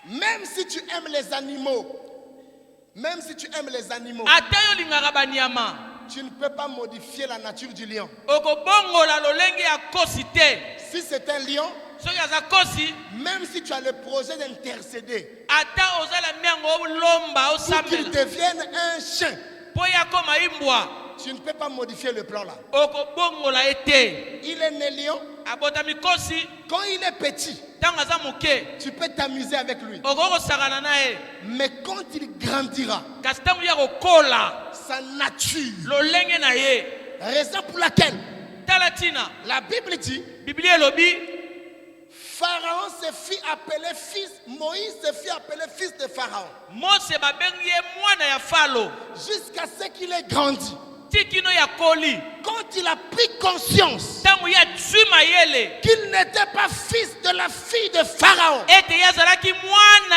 Même si tu aimes les animaux, même si tu aimes les animaux, ata yo olingaka banyama. tu ne peux pas modifier la nature du lion. okobongola lolenge ya kosi te. Si c'est un lion, soki aza kosi. même si tu as le projet d'intercéder ata ozala miango olomba pour qu'il osambela devienne un chien, mpo ye akoma imbwa. tu ne peux pas modifier le plan là. okobongola ye te. Il est né lion. abotami kosi. Quand il est petit, ntango aza moke. tu peux t'amuser avec lui. okoki kosakana na ye. Mais quand il grandira, kasi ntango ya kokola sa nature, lolenge na ye. raison pour laquelle tala ntina la Bible dit, biblia elobi Pharaon se fit appeler fils, Moïse se fit appeler fils de Pharaon, mose babengi ye mwana ya falo jusqu'à ce qu'il ait grandi. ti kino ya koli. Quand il a pris conscience ntango ye azwi mayele qu'il n'était pas fils de la fille de Pharaon, ete ye azalaki mwana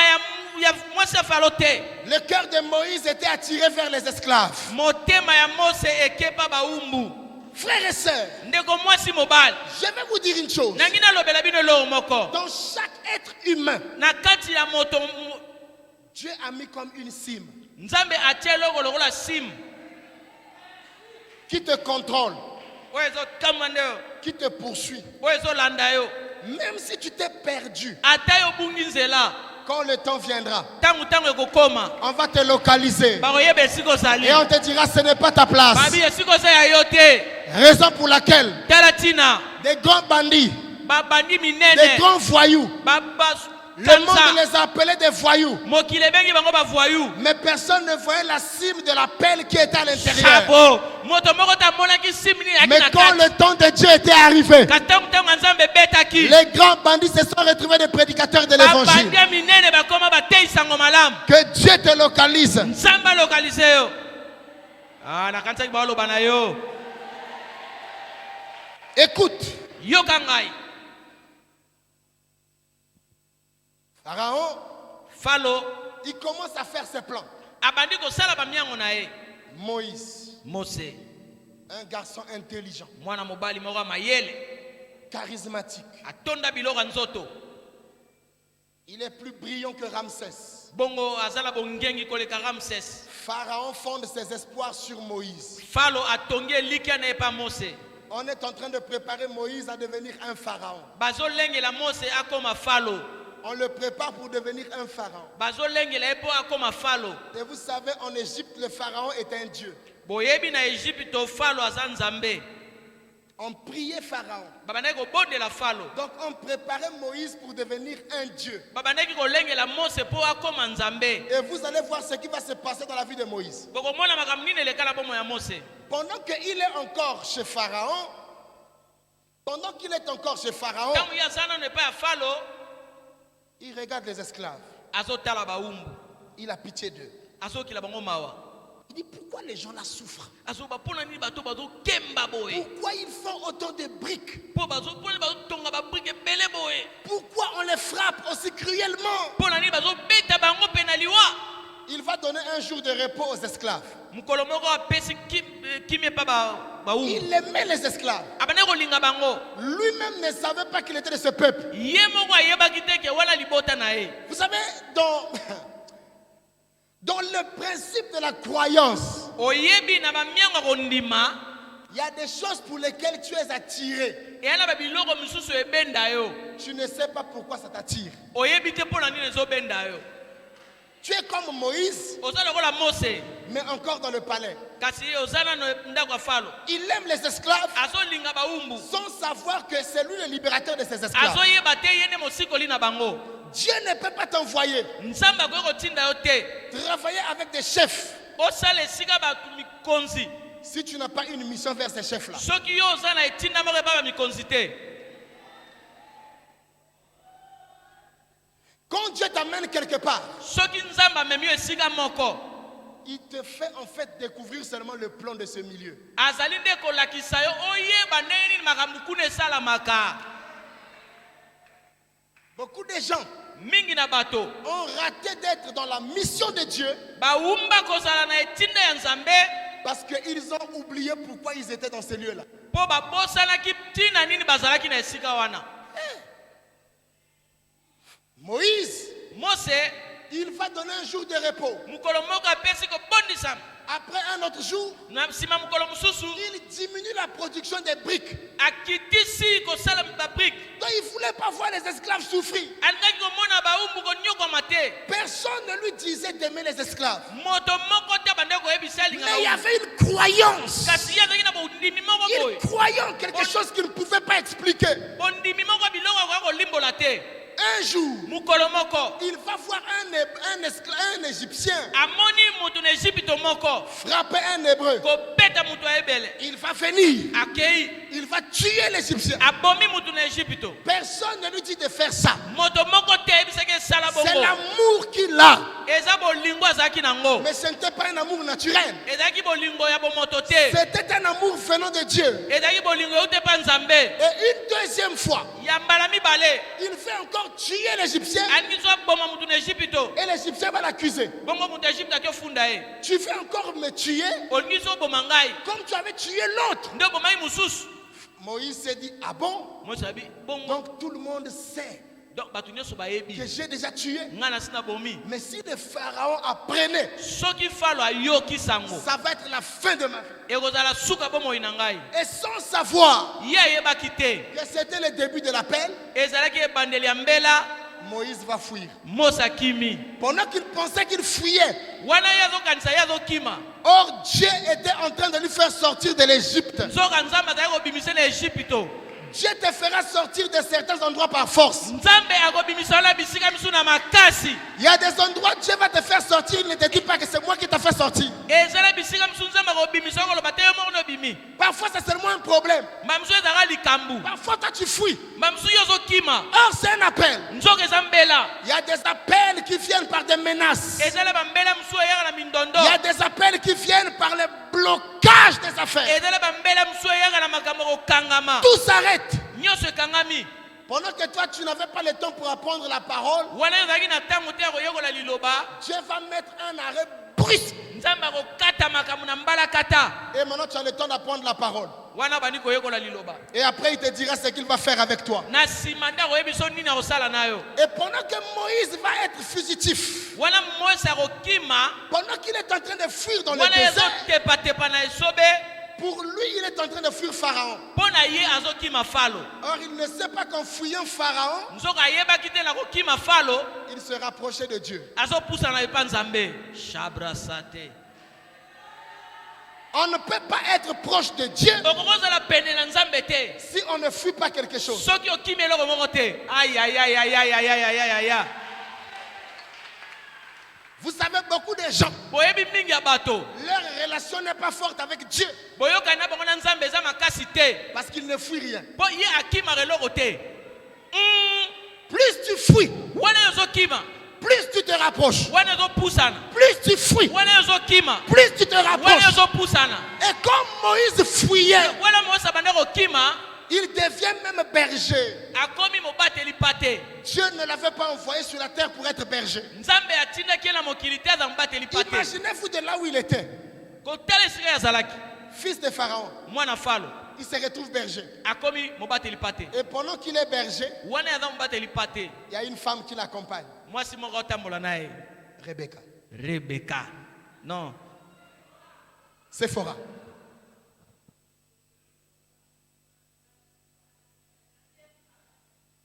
ya mwasi ya falo te. le cœur de Moïse était attiré vers les esclaves. motema ya mose ekepa baumbu. Frères et sœurs, ndeko mwasi mobali. je vais vous dire une chose. nangi nalobela bino eloko moko. Dans chaque être humain, na kati ya moto Dieu a mis comme une cime nzambe atie eloko lokola simu qui te contrôle, oyo ezokama nde yo, qui te poursuit. oyo ezolanda yo. Même si tu t'es perdu, ata yo obungi nzela Quand le temps viendra, ntango ekokoma on va te localiser. bakoyeba esika ozali Et on te dira ce n'est pas ta place. babi esika oza ya yo te. Raison pour laquelle Tala tina des grands bandits, babandi des minene grands voyous, le monde les appelait des voyous. mokili ebengi bango bavoyou. Mais personne ne voyait la cime de la pelle qui était à l'intérieur. Chabo moto moko tamonaki simini Mais quand le temps de Dieu était arrivé, katango ntango nzambe ebetaki les grands bandits se sont retrouvés des prédicateurs de l'évangile. babandi minene bakoma bateisango malamu. Que Dieu te localise. nzambe alokalize yo. Nakanisaki baoloba na yo. Écoute, yoka ngai. Pharaon, Falo il commence à faire ses plans. abandi kosala bamiango na ye. Moïse, Mose un garçon intelligent, mwana mobali moko ya mayele charismatique. atonda biloko ya nzoto. Il est plus brillant que Ramsès. Bongo azala bongengi koleka Ramses. Pharaon fonde ses espoirs sur Moïse. Falo atongi elikia na ye pa Mose. On est en train de préparer Moïse à devenir un pharaon. Bazolengela Mose akoma Falo. On le prépare pour devenir un pharaon. Bazolengela ye po akoma Falo. Et vous savez, en Égypte, le pharaon est un dieu. Boyebi na Egypte Falo aza nzambe. On priait pharaon. Babandaki kobondela Falo. Donc on préparait Moïse pour devenir un dieu. Babandaki kolengela Mose po akoma nzambe. Et vous allez voir ce qui va se passer dans la vie de Moïse. Bokomona makambo nini eleka na bomo ya Mose. Pendant qu'il est encore chez Pharaon, Ntango ya zana ne pa ya Falo il regarde les esclaves. azotala baumbu. Il a pitié d'eux. Azokila bango mawa. Il dit pourquoi les gens là souffrent? Azoba pona nini bato bazokemba boye. Pourquoi ils font autant de briques? Po bazopona bazotonga babrike ebele boye. Pourquoi on les frappe aussi cruellement? Pona nini bazobeta bango pe na liwa. Il va donner un jour de repos aux esclaves. Mukolo moko apesi kimie pa baumbu. Il aimait les esclaves. Abane kolinga bango. Lui-même ne savait pas qu'il était de ce peuple. Ye moko ayebaki te ke wana libota na ye. Vous savez, dans le principe de la croyance, Oyebi na bamianga kondima. il y a des choses pour lesquelles tu es attiré. Eyana babiloko misusu ebenda yo. Tu ne sais pas pourquoi ça t'attire. Oyebi te pona nini ezobenda yo. Tu es comme Moïse, Oza lokola Mose. mais encore dans le palais. Kasi ozana no ndako ya Falo. Il aime les esclaves Azolinga baumbu. sans savoir que c'est lui le libérateur de ses esclaves. Azoyeba te yene mosikoli na bango. Dieu ne peut pas t'envoyer Nzambe akoki kotinda yo te. travailler avec des chefs Osala esika bato mikonzi. si tu n'as pas une mission vers ces chefs-là. Soki yo oza na etinda moko epa bamikonzi te. Quand Dieu t'amène quelque part, Soki nzambe amemi yo esika moko. il te fait en fait découvrir seulement le plan de ce milieu. Azali nde kolakisa yo oyeba ndenge nini makambo kuna esalamaka. Beaucoup de gens Mingi na bato. ont raté d'être dans la mission de Dieu Baumba kozala na etinda ya nzambe. parce qu'ils ont oublié pourquoi ils étaient dans ces lieux-là. Po babosanaki ntina nini bazalaki na esika wana. Moïse, Mose il va donner un jour de repos. mukolo moko apesi kobondisa. Après un autre jour, Na nsima mukolo mosusu il diminue la production des briques. akitisi kosala babrike. Donc il ne voulait pas voir les esclaves souffrir. Alingaki komona baumbu konyokoma te. Personne ne lui disait d'aimer les esclaves. Moto moko te bande koyebisa alinga Mais il y baumbu. avait une croyance. Kasi ye azalaki na bondimi moko boye. Il croyait en quelque chose qu'il ne pouvait pas expliquer. Bondimi moko biloko akoki kolimbola te. Un jour, Mukolo moko il va voir un Égyptien amoni mutu na Egypte moko frapper un Hébreu. kobeta mutu ya ebele. Il va venir. Akei Il va tuer l'Égyptien. abomi mutu na Egypte. Personne ne lui dit de faire ça. Moto moko te ayebisaki esala C'est bongo. l'amour qu'il a. Eza bolingo azalaki nango. Mais ce n'était pas un amour naturel. Ezalaki bolingo ya bomoto te. C'était un amour venant de Dieu. Ezalaki bolingo euti pa nzambe. Et une deuxième fois, Ya mbala mibale il fait encore tuer l'Égyptien. alingi so aboma mutu na Egypte. Et l'Égyptien va l'accuser. Bongo mutu ya Egypte akiofunda ye. Tu veux encore me tuer Olingi so oboma ngai. comme tu avais tué l'autre. Nde obomai mosusu. Moïse s'est dit, ah bon? Mose abi bongo. Donc tout le monde sait Donc bato nyonso bayebi. que j'ai déjà tué. Nga na sina bomi. Mais si le pharaon apprenait, Soki Falo ayoki sango. ça va être la fin de ma vie. Ekozala suka bomoi na ngai. Et sans savoir Ye ayebaki te. que c'était le début de l'appel, Ezalaki ebandeli ya mbela. Moïse va fuir. Mose akimi. Pendant qu'il pensait qu'il fuyait, Wana yazo kanisa yazo kima. or Dieu était en train de lui faire sortir de l'Égypte. Nzoka nzambe azali kobimisa na Egypto. Dieu te fera sortir de certains endroits par force. Nzambe akobimisa na bisika misu na makasi. Il y a des endroits où Dieu va te faire sortir, il ne te dit pas que c'est moi qui t'ai fait sortir. Ezala bisika misu nzambe akobimisa koloba te yo moko no bimi. Parfois c'est seulement un problème. Mamsu ezaka likambu. Parfois toi tu fuis. Mamsu yozo kima. Or c'est un appel. Nzoka ezambela. Il y a des appels qui viennent par des menaces. Ezala bambela misu eyaka na mindondo. Il y a des appels qui viennent par le blocage des affaires. Ezala bambela misu eyaka na makambo kokangama. Tout s'arrête. Nyonso ekangami. Pendant que toi tu n'avais pas le temps pour apprendre la parole, Wana ezalaki na ntango te ya koyokola liloba. Dieu va mettre un arrêt brusque. Nzambe akokata makambo na mbala kata. Et maintenant tu as le temps d'apprendre la parole. Wana bandi koyokola liloba. Et après il te dira ce qu'il va faire avec toi. Na nsima nde akoyebi so nini akosala na yo. Et pendant que Moïse va être fugitif, Wana Mose akokima. pendant qu'il est en train de fuir dans le Wana désert, ezotepatepa na esobe. pour lui il est en train de fuir Pharaon. Mpo na ye azokima falo. Or il ne sait pas qu'en fuyant Pharaon, Nzoka ayebaki te na kokima falo. il se rapprochait de Dieu. Azopusa na epa nzambe. Shabrasate. On ne peut pas être proche de Dieu Okokozala pene na nzambe te. si on ne fuit pas quelque chose. Soki okimi eloko moko te. Aïe aïe aïe aïe aïe aïe aïe aïe aïe aïe. Vous savez, beaucoup de gens, Boyebi mingi ya bato. leur relation n'est pas forte avec Dieu Boyoka na bango na nzambe eza makasi te. parce qu'ils ne fuient rien. Po ye akima eloko te. Plus tu fuis, Wana ezokima. plus tu te rapproches. Wana ezopusana. Plus tu fuis, Wana ezokima. plus tu te Wana rapproches. ezopusana. Et comme Moïse fuyait, Wana Mose abanda kokima. il devient même berger. Akomi mobateli pate. Dieu ne l'avait pas envoyé sur la terre pour être berger. Nzambe atindaki na mokili te aza mobateli pate. Imaginez-vous de là où il était, Kotala esika yazalaki. fils de Pharaon. Mwana falo. Il se retrouve berger. Akomi mobateli pate. Et pendant qu'il est berger, Wana aza mobateli pate. il y a une femme qui l'accompagne, Mwasi moko otambola na ye. Rebecca. Rebecca. Non. Sephora.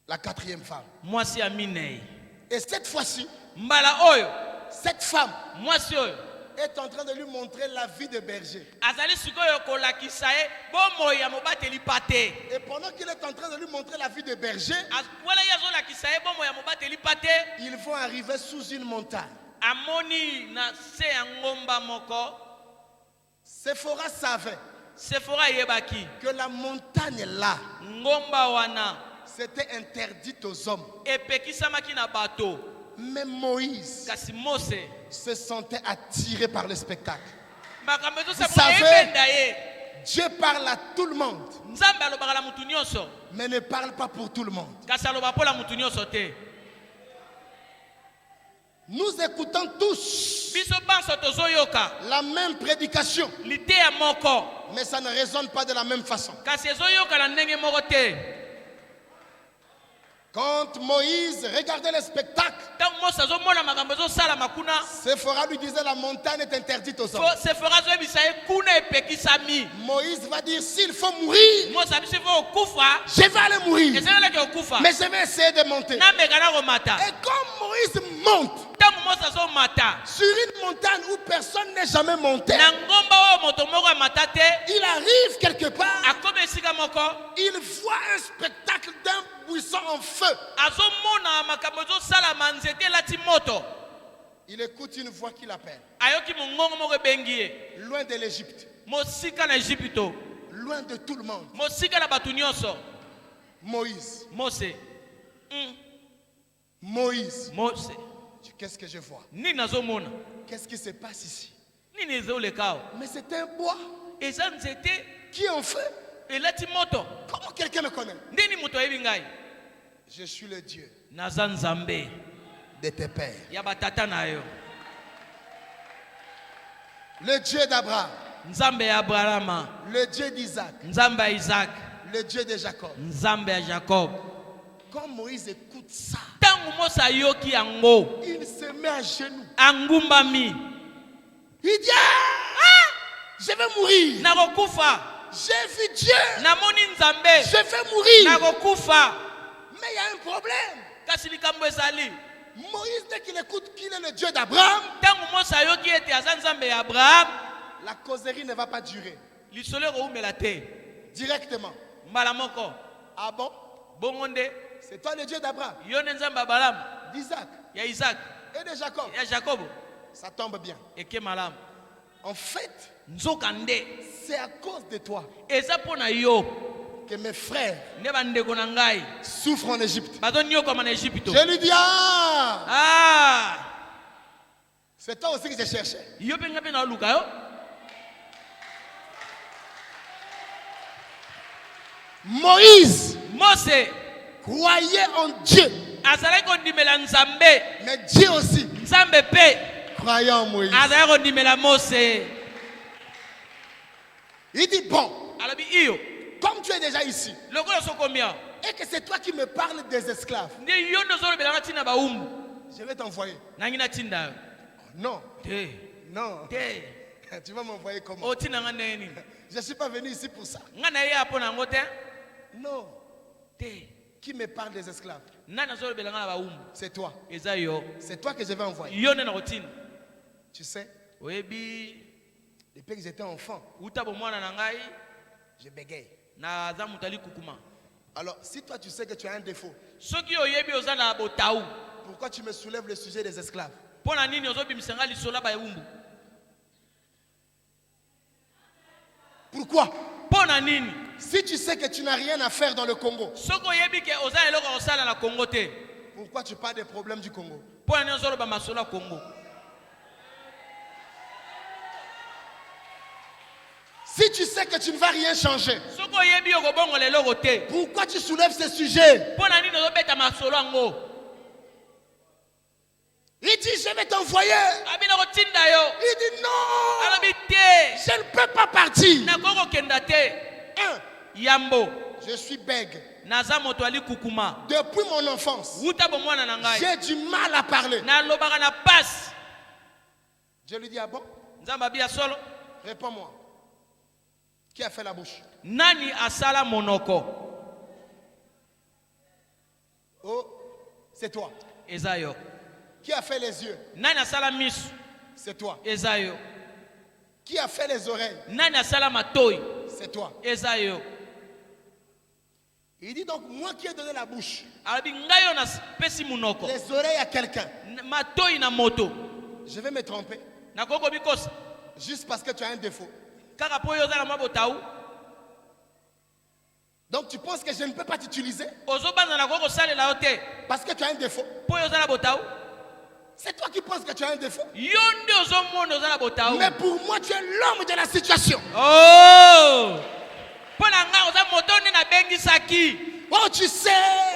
La quatrième femme. Mwasi ya minei. Et cette fois-ci, Mbala oyo. cette femme Mwasi oyo. est en train de lui montrer la vie de berger. Azali sikoyo kolakisa ye bomoi ya mobateli pate. Et pendant qu'il est en train de lui montrer la vie de berger, Wala ye azolakisa ye bomoi ya mobateli pate. ils vont arriver sous une montagne. Amoni na se ya ngomba moko. Sephora savait Sephora yebaki. que la montagne là, Ngomba wana. c'était interdite aux hommes. Epekisamaki na bato. Mais Moïse Kasi Mose. se sentait attiré par le spectacle. Makambo Vous ezosa savez, ebenda ye. Dieu parle à tout le monde, Nzambe alobaka na mutu nyonso. mais ne parle pas pour tout le monde. Kasi aloba mpo na mutu nyonso te. Nous écoutons tous Biso banso tozoyoka. la même prédication, Liteya moko. mais ça ne résonne pas de la même façon. Kasi ezoyoka na ndenge moko te. Quand Moïse regardait le spectacle, Ntango Mose azomona makambo ezosala makuna. Sephora lui disait la montagne est interdite aux hommes. Sephora azoyebisa ye kuna epekisami. Moïse va dire s'il faut mourir, Mose abisi fo okufa. je vais aller mourir, Ezelelaki okufa. mais je vais essayer de monter. Nameka na komata. Et comme Moïse monte Ntango Mose azomata. sur une montagne où personne n'est jamais monté, Na ngomba oyo moto moko amata te. il arrive quelque part, Akomi esika moko. il voit un spectacle d'un buisson en feu. Azomona makambo ezosalama nzete elati moto. Il écoute une voix qui l'appelle, Ayoki mongongo moko ebengi ye. loin de l'Égypte, Mosika na Ejipito. loin de tout le monde. Mosika na bato nyonso. Moïse, Mose. Moïse, Mose. qu'est-ce que je vois? Nini nazomona? Qu'est-ce qui se passe ici? Nini ezoleka awa? Mais c'est un bois Eza nzete qui est en feu. elati moto. Comment quelqu'un me connaît? Ndeni moto ayebi ngai? Je suis le Dieu Naza nzambe de tes pères, ya batata na yo. le Dieu d'Abraham, Nzambe ya Abrahama, le Dieu d'Isaac, nzambe ya Isaac, le Dieu de Jacob. nzambe ya Jacob. Quand Moïse écoute ça, Ntango Mose ayoki yango, il se met à genoux. angumbami. Il dit ah, je vais mourir. Nakokufa. J'ai vu Dieu. Namoni nzambe. Je vais mourir. Nakokufa. Mais il y a un problème. kasi likambo ezali Moïse, dès qu'il écoute qu'il est le Dieu d'Abraham, ntango Mose ayoki ete aza nzambe ya Abraham la causerie ne va pas durer. lisolo ekoumela te Directement. mbala moko Ah bon? bongo nde C'est toi le Dieu d'Abraham, yo nde nzambe ya Balamu d'Isaac ya Isaac et de Jacob. ya Jakobo Ça tombe bien. eke malamu En fait, nzoka nde c'est à cause de toi eza mpo na yo que mes frères nde bandeko na ngai souffrent en Égypte. bazonyokama na Ejipito. Je lui dis, ah, Ah, c'est toi aussi que je cherchais. yo mpe ngai mpe naoluka yo Moïse Mose croyait en Dieu, azalaki kondimela nzambe mais Dieu aussi nzambe mpe croyait en Moïse. azalaki kondimela Mose. Il dit, bon, alobi iyo comme tu es déjà ici, lokola sokomi awa et que c'est toi qui me parles des esclaves, nde yo nde ozolobelanga ntina bawumbu je vais t'envoyer. nangi natinda yo Non, te non, te tu vas m'envoyer comment? otindanga ndenge nini Je ne suis pas venu ici pour ça. ngai na ye ya mpo na yango te Non, te qui me parle des esclaves? nani azolobelanga na bawumbu C'est toi. eza yo C'est toi que je vais envoyer. yo nde na kotinda Tu sais, oyebi depuis que j'étais enfant, uta bomwana na ngai je bégaye. naza moto ali kukuma. Alors, si toi tu sais que tu as un défaut, Soki oyebi oza na botau pourquoi tu me soulèves le sujet des esclaves? mpo na nini ozobimisa ngai lisola bayumbu Pourquoi? mpo na nini Si tu sais que tu n'as rien à faire dans le Congo, soki oyebi ke oza eloko ya kosala na Kongo te pourquoi tu parles des problèmes du Congo? mpo na nini ozoloba masolo ya Kongo. Si tu sais que tu ne vas rien changer, Soki oyebi okobongola eloko te pourquoi tu soulèves ces sujets? mpo na nini ozobeta masolo yango. Il dit, je vais t'envoyer. Abi na kotinda yo Il dit, non, alobi te je ne peux pas partir. nakoki kokenda te. Un, Yambo je suis bègue. naza moto ali kukuma Depuis mon enfance, wuta bomwana na ngai j'ai du mal à parler. nalobaka na pasi. Je lui dis, ah bon? Nzambe abi ya solo Réponds-moi. Qui a fait la bouche? nani asala monoko. Oh, c'est toi. Eza yo. Qui a fait les yeux? Nani asala misu. C'est toi. Eza yo. Qui a fait les oreilles? Nani asala matoi. C'est toi. Eza yo. Il dit donc, moi qui ai donné la bouche, Alobi ngai yo napesi monoko les oreilles à quelqu'un, matoi na moto je vais me tromper. nakoki kobikosa Juste parce que tu as un défaut. kaka mpo oyo oza na mwa botau. Donc tu penses que je ne peux pas t'utiliser ozobanza nakoki kosalela yo te parce que tu as un défaut. mpo oyo oza na botau. C'est toi qui penses que tu as un défaut. Yo nde ozomona oza na botau. Mais pour moi, tu es l'homme de la situation. Oh! Mpo na ngai oza moto nde nabengisaki. Oh, tu sais.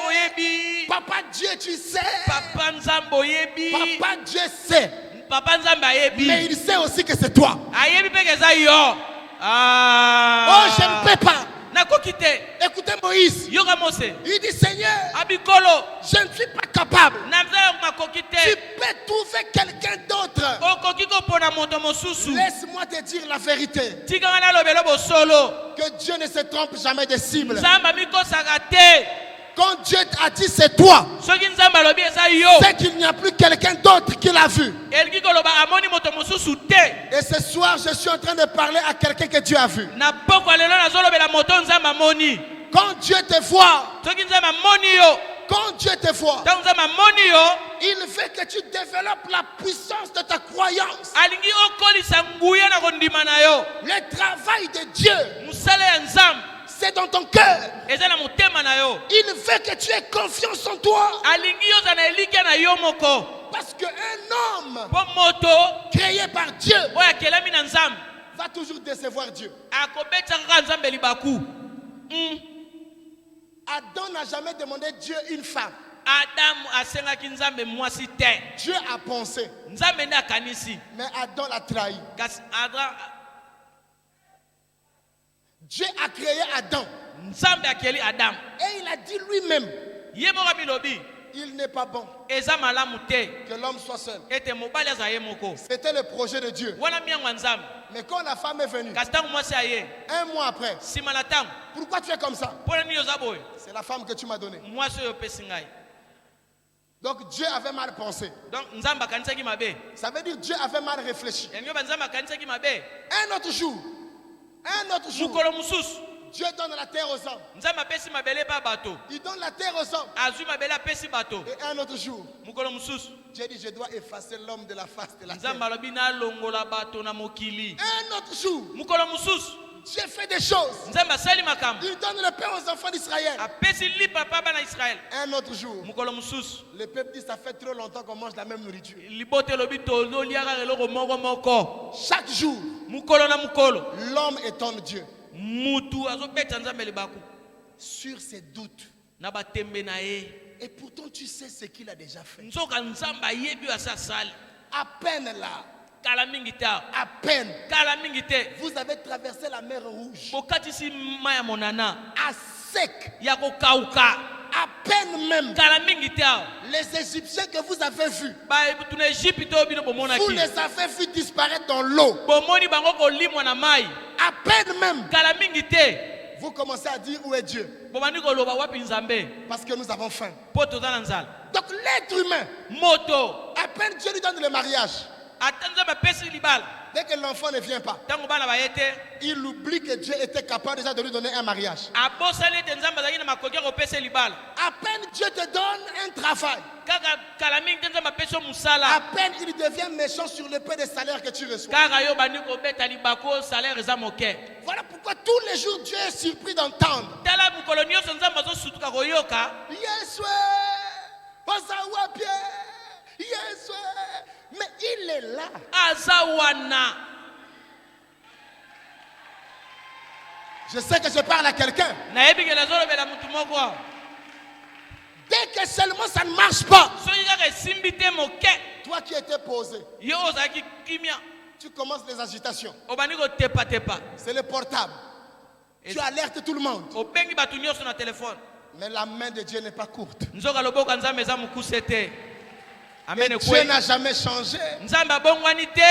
Oyebi. Papa Dieu, tu sais. Papa nzambe oyebi. Papa Dieu sait. Papa nzambe ayebi. Mais il sait aussi que c'est toi. Ayebi mpe eza yo. Ah. Oh, je ne peux pas. Nakoki te. Écoutez Moïse. Yoka Mose. Il dit, Seigneur, Abikolo. je ne suis pas capable. Namzala makoki Tu te. peux trouver quelqu'un d'autre. Okoki kopona moto mosusu. Laisse-moi te dire la vérité. Tikanga nalobela bosolo. Que Dieu ne se trompe jamais de cible. Nzambe amikosaka te. Quand Dieu a dit c'est toi, Soki nzambe alobi eza yo. c'est qu'il n'y a plus quelqu'un d'autre qui l'a vu. Elingi koloba amoni moto mosusu te. Et ce soir, je suis en train de parler à quelqu'un que Dieu a vu. Na pokwa lelo nazolobela moto nzambe amoni. Quand Dieu te voit, Soki nzambe amoni yo. quand Dieu te voit, Ntango nzambe amoni yo. il veut que tu développes la puissance de ta croyance. Alingi okolisa nguya na kondima na yo. Le travail de Dieu, Musala ya nzambe c'est dans ton cœur. eza na motema na yo. Il veut que tu aies confiance en toi. Alingi yoza na elikya na yo moko. Parce qu'un homme Po moto créé par Dieu oyo akelami na nzambe va toujours décevoir Dieu. akobetisa kaka nzambe libaku. Adam n'a jamais demandé Dieu une femme. Adamu asengaki nzambe mwasi te. Dieu a pensé, Nzambe nde akanisi. mais Adam l'a trahi. Kasi Dieu a créé Adam. nzambe akeli Adamu. Et il a dit lui-même, Ye moko bilobi il n'est pas bon eza malamu te que l'homme soit seul. ete mobali aza ye moko. C'était le projet de Dieu. Wana miango ya nzambe. Mais quand la femme est venue, Kasi ntango mwasi aye un mois après, nsima na ntango. pourquoi tu es comme ça? Mpo na nini oza boye? C'est la femme que tu m'as donnée. Mwasi oyo opesi ngai. Donc Dieu avait mal pensé. donc nzambe akanisaki mabe Ça veut dire Dieu avait mal réfléchi. yango banzambe akanisaki mabe Un autre jour, mokolo mosusu Dieu donne la terre aux hommes. nzambe apesi mabele pa bato Il donne la terre aux hommes. azwi mabele apesi bato Et un autre jour, mokolo mosusu Dieu dit, je dois effacer l'homme de la face de la nzambe terre. alobi nalongola bato na mokili Un autre jour, mokolo mosusu Dieu fait des choses. nzambe asali makambo Il donne le pain aux enfants d'Israël. apesi lipa pa bana israele Un autre jour, mokolo mosusu le peuple dit, ça fait trop longtemps qu'on mange la même nourriture. libota elobi tozoliaka eloko moko moko Chaque jour, mokolo na mokolo l'homme étonne Dieu mutu azobeta nzambe libaku sur ses doutes. na batembe na ye Et pourtant, tu sais ce qu'il a déjà fait. nzoka nzambe ayebi oyo asi asali À peine là, kala mingi te awa. à peine, kala mingi te vous avez traversé la mer Rouge bokatisi mai ya monana à sec. ya kokauka À peine même, kala mingi te awa. les Égyptiens que vous avez vus, bato na egypte oyo bino vous bomonaki les avez vus disparaître dans l'eau. bomoni bango kolimwa na mai À peine même, kala mingi te vous commencez à dire où est Dieu. bomani koloba wapi nzambe Parce que nous avons faim. mpo toza na nzala Donc l'être humain, moto à peine Dieu lui donne le mariage. ata nzambe apesi libala Dès que l'enfant ne vient pas, ntango bana baye te il oublie que Dieu était capable déjà de lui donner un mariage. abosani ete nzambe azalaki na makoki ya kopesa libala À peine Dieu te donne un travail. kaka kala mingi te nzambe apesi yo À mosala peine il devient méchant sur le peu de salaire que tu reçois. kaka yo bandi kobeta libako salaire eza moke Voilà pourquoi tous les jours Dieu est surpris d'entendre. tala mokolo nyonso nzambe azosutuka koyoka Yeswe, ozawa Pierre, Yeswe. Mais il est là. aza wana Je sais que je parle à quelqu'un. nayebi ke nazolobela motu moko awa Dès que seulement ça ne marche pas, soki kaka esimbi te moke toi qui étais posé, yo ozalaki kimia tu commences les agitations. obandi kotepatepa C'est le portable. Tu alertes tout le monde. obengi bato nyonso na telefone Mais la main de Dieu n'est pas courte. nzoka loboko ya nzambe eza mokuse te amen Dieu ekwe n'a jamais changé. nzambe abongwani te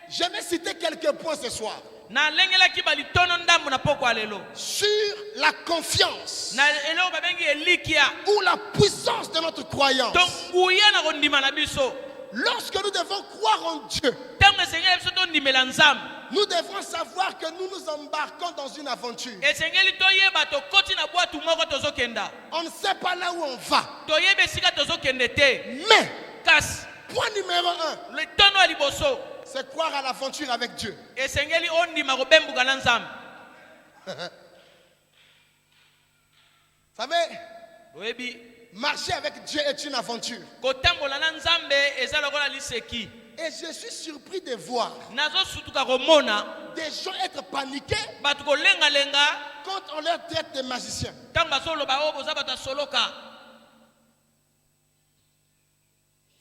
Je vais citer quelques points ce soir. nalengelaki balitono ndambo na poko ya lelo Sur la confiance na eloko babengi elikia ou la puissance de notre croyance. to nguya na kondima na biso Lorsque nous devons croire en Dieu, ntango esengeli biso tondimela nzambe nous devons savoir que nous nous embarquons dans une aventure. esengeli toyeba tokoti na bwatu moko tozokenda On ne sait pas là où on va. toyeba esika tozokende te Mais, kasi point numéro 1, litono ya liboso c'est croire à l'aventure avec Dieu. esengeli ondima kobembuka na nzambe Vous savez, oyebi marcher avec Dieu est une aventure. kotambola na nzambe eza lokola liseki Et je suis surpris de voir nazosutuka komona des gens être paniqués bato kolengalenga quand on leur traite de magiciens. ntango bazoloba oyo boza bato ya soloka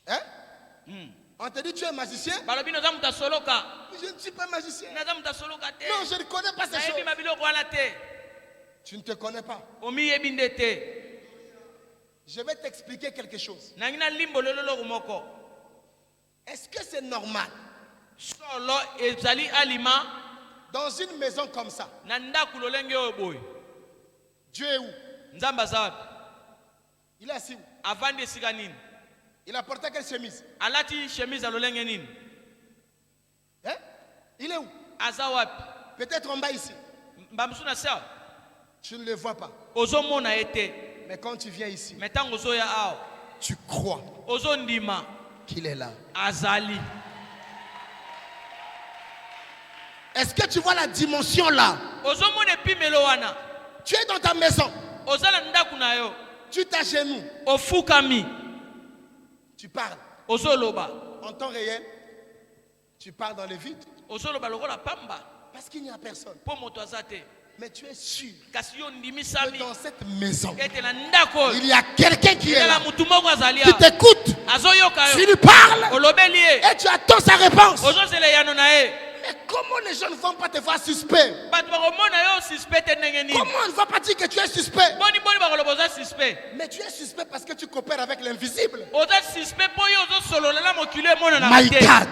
Hein? On te dit tu es magicien? balobi noza moto ya soloka Je ne suis pas magicien. naza moto ya soloka te Non, je ne connais pas ces nayebi choses. mabiloko wana te Tu ne te connais pas. omiyebi nde te Je vais t'expliquer quelque chose. nangi na limbo leloloko moko Est-ce que c'est normal solo ezali alima dans une maison comme ça? na ndako lolenge oyo boye Dieu est où? nzambe aza wapi Il est assis où? avandi esika nini Il a porté quelle chemise? alati chemise ya lolenge nini Hein? Il est où? aza wapi Peut-être en bas ici. mbambisu na se awa Tu ne le vois pas. ozomona ye te Mais quand tu viens ici, me ntango ozoya awa tu crois ozondima qu'il est là. azali Est-ce que tu vois la dimension là? ozomona epimelo wana Tu es dans ta maison. oza na ndako na yo Tu t'agenouilles. ofukami Tu parles. ozoloba En temps réel, tu parles dans le vide. ozoloba lokola pamba Parce qu'il n'y a personne. mpo moto aza te Mais tu es sûr kasi yo que ndimisami dans cette maison, ete na ndako oyo il y a quelqu'un qui est ezala là, motu moko azali qui awa t'écoute. azoyoka Tu yo lui parles olobeli ye et tu attends sa réponse. ozozela eyano na ye Mais comment les gens ne vont pas te voir suspect? bato bakomona yo suspect te ndenge nini Comment on ne va pas dire que tu es suspect? boni bakoloba oza suspect Mais tu es suspect parce que tu coopères avec l'invisible. oza suspect mpo yo ozosolola na mokili emonanaka My te God.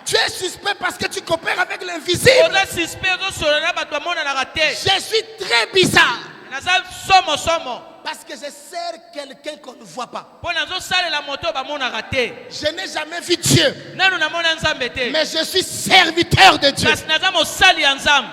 Tu es suspect parce que tu coopères avec l'invisible. oza suspect ozosolola na bato bamonanaka te Je suis très bizarre. naza somosomo Parce que je sers quelqu'un qu'on ne voit pas. mpo nazosalela moto bamonaka te. Je n'ai jamais vu Dieu. Nanu namona nzambe te. Mais je suis serviteur de Dieu. Kasi naza mosali ya nzambe.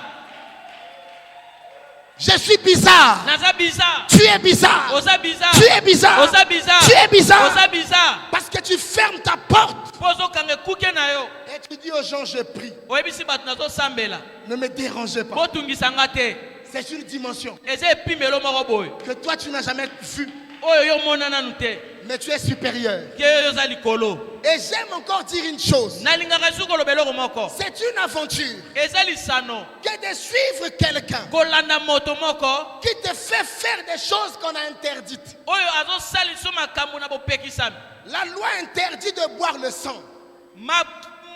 Je suis bizarre. Naza bizarre. Tu es bizarre. Oza bizarre. Tu es bizarre. Oza bizarre. Tu es bizarre. Oza bizarre. Parce que tu fermes ta porte. Mpo ozokanga ekuke na yo. Et tu dis aux gens, je prie. Oyebisi bato nazosambela. Ne me dérangez pas. Botungisanga te. C'est une dimension Eza epimelo moko boye. que toi tu n'as jamais vue. Oyo yo mona nanu te. Mais tu es supérieur. Ke yo yoza likolo. Et j'aime encore dire une chose. Nalingaka suki oloba eloko moko. C'est une aventure Eza lisano. que de suivre quelqu'un Kolanda moto moko. qui te fait faire des choses qu'on a interdites. Oyo azosali so makambo na bopekisami. La loi interdit de boire le sang.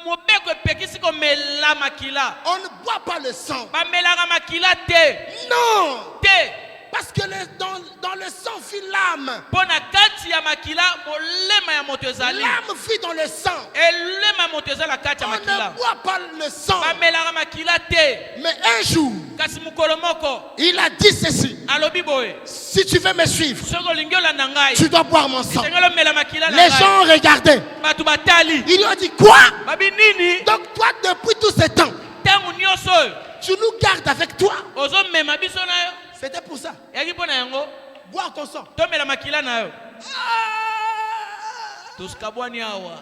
Mobeko epekisi komela makila. On ne boit pas le sang. Bamelaka makila te. Non. Te. Parce que dans le sang vit l'âme. Mpo na kati ya makila molema ya moto ezali. L'âme vit dans le sang. Elema moto ezala kati ya On makila. ne boit pas le sang. Bamelaka makila te. Mais un jour, Kasi mukolo moko il a dit ceci. alobi boye. Si tu veux me suivre, Soki olingi olanda ngai. tu dois boire mon sang. Esengeli omela makila na Les ngai. gens ont regardé. Bato batali. Ils lui ont dit quoi? Babi nini? Donc toi, depuis tout ce temps, Ntango nyonso oyo tu nous gardes avec toi. ozomema biso na yo. C'était pour ça. Eyaki mpo na yango Boire ton sang. tomela makila na yo. Tosikabwani awa.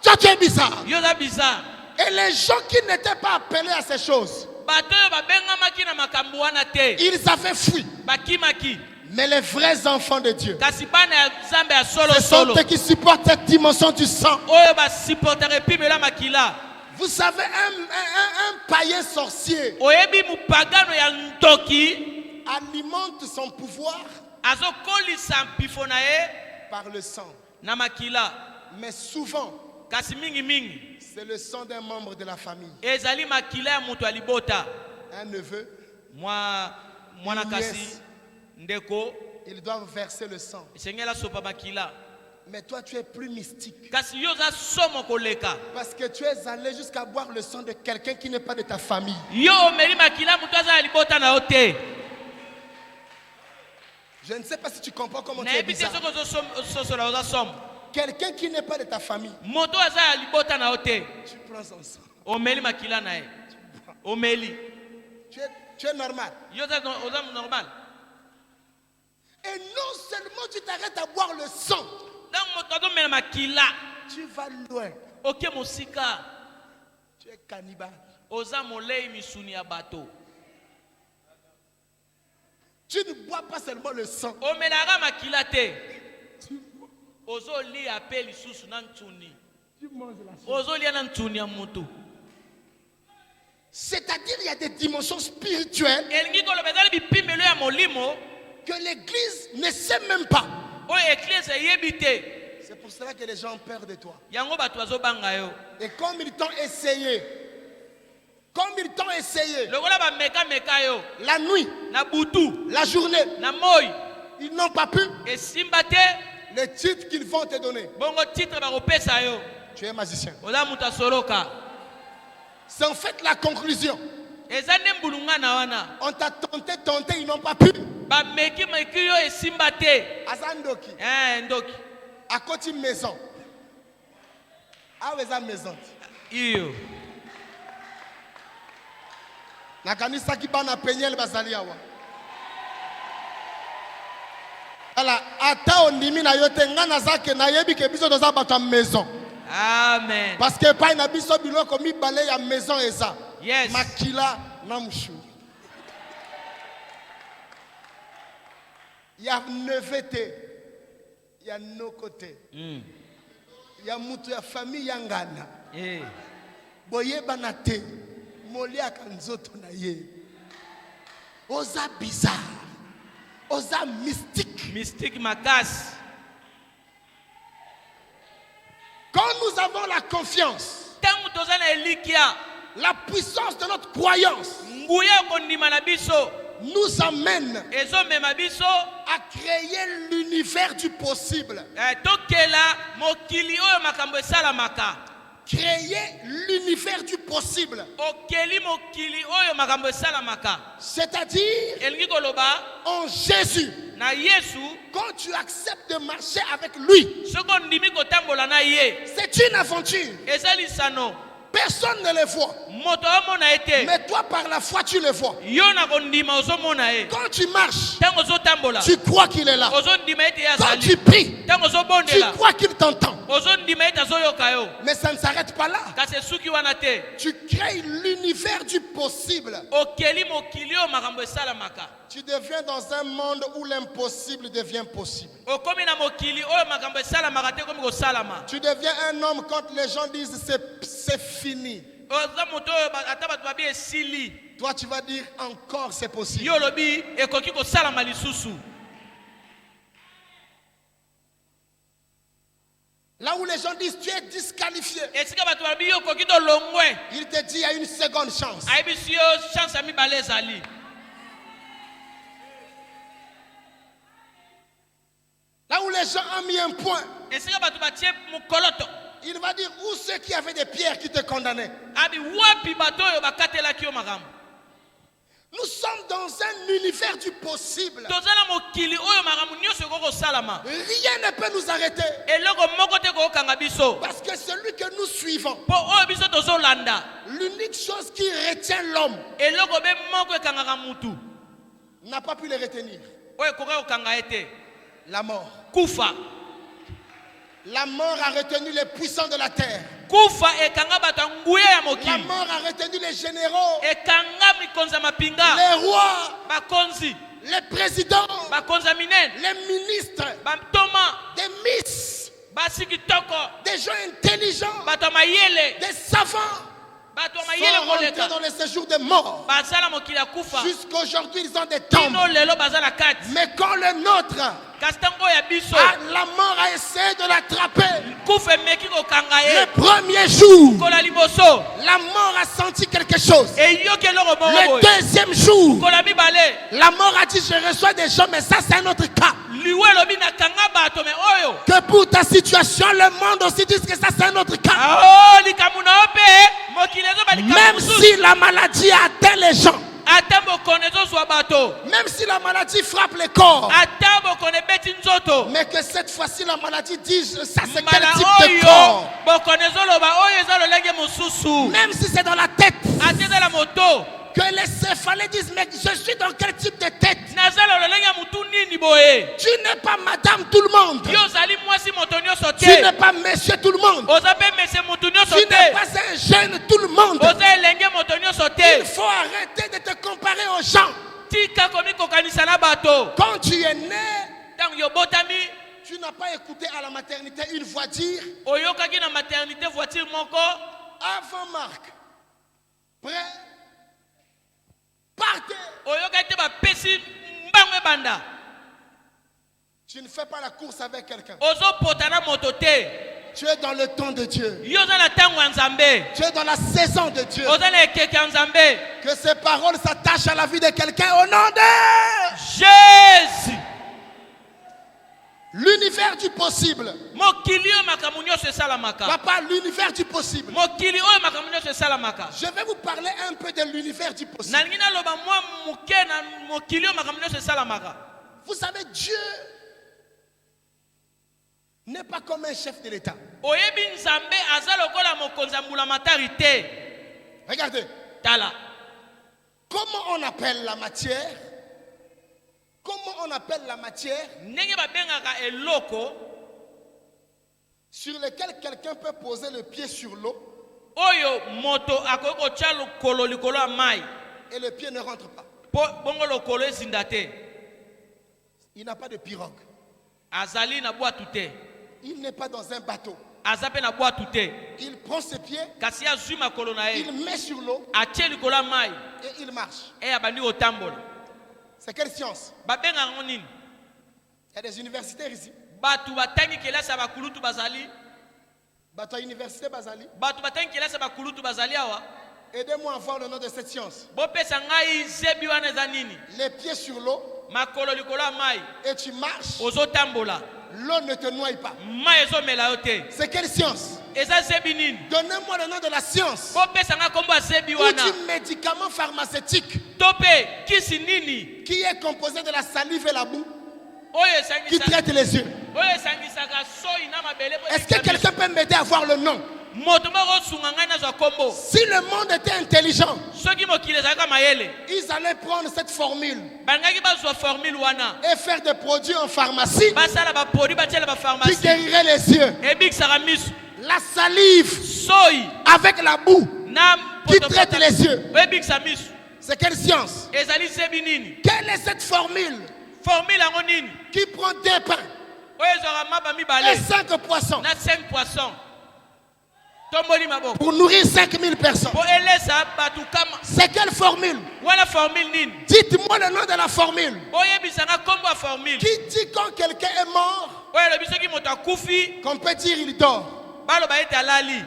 Toi, tu es bizarre. Yo oza bizarre. Et les gens qui n'étaient pas appelés à ces choses, Bato oyo babengamaki na makambo wana te. ils avaient fui. Bakimaki. Mais les vrais enfants de Dieu, Kasi bana ya nzambe ya solo ce sont solo. ceux qui supportent cette dimension du sang. Oyo basupportaka epimela makila. Vous savez, un païen sorcier Oyebi mupagano ya ntoki alimente son pouvoir azokolisa mpifo na ye par le sang. na makila. Mais souvent, Kasi mingi mingi c'est le sang d'un membre de la famille. ezali makila ya moto ya libota. Un neveu, Mwana kasi Yes. ndeko ils doivent verser le sang. esengeli asopa makila. Mais toi, tu es plus mystique. Kasi yo oza somo koleka. Parce que tu es allé jusqu'à boire le sang de quelqu'un qui n'est pas de ta famille. Yo omeli makila moto aza ya libota na yo te. Je ne sais pas si tu comprends comment tu es Nayebi te bizarre. soki ozososola oza somo. Quelqu'un qui n'est pas de ta famille, Moto aza ya libota na yo te. tu prends son sang. Omeli makila na ye. Omeli. Tu es normal. Yo oza normal. Et non seulement tu t'arrêtes à boire le sang, Ntango moto azomela makila tu vas loin. oke mosika Tu es cannibale. oza molei misuni ya bato. Tu ne bois pas seulement le sang. Omelaka makila te. Ozolia pe lisusu na ntuni. Tu manges la chair. Ozolia na ntuni ya moto. C'est-à-dire il y a des dimensions spirituelles Elingi koloba ezali bipimelo ya molimo que l'Église ne sait même pas. oyo eklise eyebi te. C'est pour cela que les gens ont peur de toi. Yango bato bazobanga yo. Et comme ils t'ont essayé, Lokola bameka yo la nuit, na butu la journée, na moi ils n'ont pas pu. esimba te Les titres qu'ils vont te donner. bongo titre bakopesa yo. Tu es magicien. Oza moto asoloka. C'est en fait la conclusion. Eza nde mbulungana wana. On t'a tenté, ils n'ont pas pu. Bameki yo esimba te. Azandoki, Ndoki. à côté maison. Ah, où est la maison? Iyo. Nakanisa ki bana penyel bazali awa. Ala ata ondimi na yote ngana zake na yebi ke biso doza bato ya maison. Amen. Parce que pa na biso biloko mibale ya maison eza. Yes. Makila na mushu. Ya nevete. Ya no côté. Ya mutu ya famille ya ngana. Boyeba na te. Molia kanzoto na ye. Oza bizarre. Oza mystique. Mystique makasi. Quand nous avons la confiance, Tangu toza na elikia, la puissance de notre croyance nguya kondima na biso, nous amène ezomema biso, à créer l'univers du possible. tokela mokili oyo makambo esalamaka. créé l'univers du possible. okeli mokili oyo makambo esalamaka. C'est-à-dire elingi koloba en Jésus. na Yesu Quand tu acceptes de marcher avec lui, soko ndimi kotambola na ye c'est une aventure. eza lisano Personne ne le voit. moto amona ete Mais toi, par la foi, tu le vois. yo na kondima ozomona ye Quand tu marches, ntango ozotambola tu crois qu'il est là. ozondima ete ye Quand tu azali pries, ntango tu ozobondela crois qu'il t'entend. ozondima ete azoyoka yo Mais ça ne s'arrête pas là. kasi esuki wana te Tu crées l'univers du possible. okeli mokili oyo makambo esalamaka Tu deviens dans un monde où l'impossible devient possible. okomi na mokili oyo makambo esalamaka te ekomi kosalama Tu deviens un homme quand les gens disent c'est fini. oza moto oyo ata bato babi esili Toi, tu vas dire encore c'est possible. yo olobi ekoki kosalama lisusu Là où les gens disent tu es disqualifié, esika bato balobi yo okoki tolongwe il te dit il y a une seconde chance. ayebisi yo chance ya mibale ezali Là où les gens ont mis un point, esika bato batie mokoloto il va dire où ceux qui avaient des pierres qui te condamnaient. abi wapi bato oyo bakatelaki yo makambo Nous sommes dans un univers du possible. toza na mokili oyo makambo nyonso ekoki kosalama Rien ne peut nous arrêter. eloko moko te kokanga biso Parce que celui que nous suivons, mpo oyo biso tozolanda l'unique chose qui retient l'homme, eloko be moko ekangaka mutu n'a pas pu le retenir. oyo ekoki kokanga ye te La mort. kufa La mort a retenu les puissants de la terre. kufa ekanga bato ya nguya ya La mokili mort a retenu les généraux, ekanga mikonzi ya mapinga les rois, bakonzi les présidents, bakonzi ya minene les ministres, bantoma des miss, basi kitoko des gens intelligents, bato ya mayele des savants bato ya sont mayele rentrés koleka dans les séjours de mort. baza na mokili ya kufa Jusqu'aujourd'hui, ils ont des tombes. kino lelo baza na kati Mais quand le nôtre, kasi ntango oyo ya biso la mort a essayé de l'attraper, kufa emeki kokanga le ye premier jour, kola liboso la mort a senti quelque chose. eyoki eloko moko Le boye deuxième jour, kola mibale la mort a dit je reçois des gens, mais ça c'est un autre cas. liwe elobi nakanga bato me oyo Que pour ta situation, le monde aussi dit que ça c'est un autre cas. ao likambo na yo mpe mokili ezoba likambo Même mosusu si la maladie atteint les gens, ata bokono ezozwa bato même si la maladie frappe les corps, ata bokono ebeti nzoto mais que cette fois-ci la maladie dit ça c'est quel mbala type de oyo corps. bokono ezoloba oyo eza lolenge mosusu Même si c'est dans la tête, ata eza na moto que les céphalées disent mais je suis dans quel type de tête. naza na lolenge ya motu nini boye Tu n'es pas madame tout le monde. yo ozali mwasi moto nyonso Tu te n'es pas monsieur tout le monde. oza mpe mese motu nyonso Tu n'es te pas un jeune tout le monde. oza elenge moto nyonso Il te faut arrêter de te comparer aux gens. tika komikokanisa na bato Quand tu es né, ntango yobotami tu n'as pas écouté à la maternité une voix dire oyokaki na maternité voiture moko avant Marc, prêt, partez. oyokaki te bapesi mbango ebanda Tu ne fais pas la course avec quelqu'un. ozopota na moto te Tu es dans le temps de Dieu. yo oza na ntango ya nzambe Tu es dans la saison de Dieu. oza na ekeke ya nzambe Que ces paroles s'attachent à la vie de quelqu'un au nom de jésus l'univers du possible. mokili oyo makambo nyonso esalamaka Papa, l'univers du possible. mokili oyo makambo nyonso esalamaka Je vais vous parler un peu de l'univers du possible. nalingi naloba mwa moke na mokili oyo makambo nyonso esalamaka Vous savez, Dieu n'est pas comme un chef de l'État. oyebi nzambe aza lokola mokonzi ya mbulamatari te Regardez, tala comment on appelle la matière? Comment on appelle la matière ndenge babengaka eloko sur laquelle quelqu'un peut poser le pied sur l'eau oyo moto akoki kotya lokolo likolo ya mai et le pied ne rentre pas? mpo bongo lokolo ezinda te Il n'a pas de pirogue. azali na bwatu te Il n'est pas dans un bateau. aza mpe na bwatu te Il prend ses pieds, kasi azwi makolo na ye il met sur l'eau atie likolo ya mai et il marche. e abandi kotambola C'est quelle science? babengaka yango nini Il y a des universitaires ici. bato batangi kelasi ya bakulutu bazali Bateau à l'université Bazali. bato batangi kelasi ya bakulutu bazali awa Aidez-moi à voir le nom de cette science. bopesa ngai zebi wana eza nini Les pieds sur l'eau makolo likolo ya mai et tu marches. ozotambola L'eau ne te noie pas. mai ezomela yo te C'est quelle science? eza zebi nini Donnez-moi le nom de la science. bopesanga kombo ya zebi Ou wana du médicament pharmaceutique to mpe kisi nini qui est composé de la salive et la boue oyo qui traite les yeux. esangisaka soi na mabele po Est-ce que quelqu'un peut m'aider à voir le nom? moto moko osunga ngai nazwa kombo Si le monde était intelligent, soki mokili ezalaka mayele ils allaient prendre cette formule balingaki bazwa formule wana et faire des produits en pharmacie basala baproduit batiela qui bapharmacie guériraient les yeux. ebikisaka miso La salive soi avec la boue na qui traite les yeux. oyo ebikisa miso C'est quelle science? ezali zebi nini Quelle est cette formule formule yango nini qui prend 2 pains oyo ezwaka maba et mibale 5 poissons na 5 poissons tomboli maboko pour nourrir 5000 personnes? po elesa bato kama C'est quelle formule? wana formule nini Dites-moi le nom de la formule oyebisanga kombo ya formule qui dit quand quelqu'un est mort, oyo elobi soki moto akufi qu'on peut dire il dort. baloba ete alali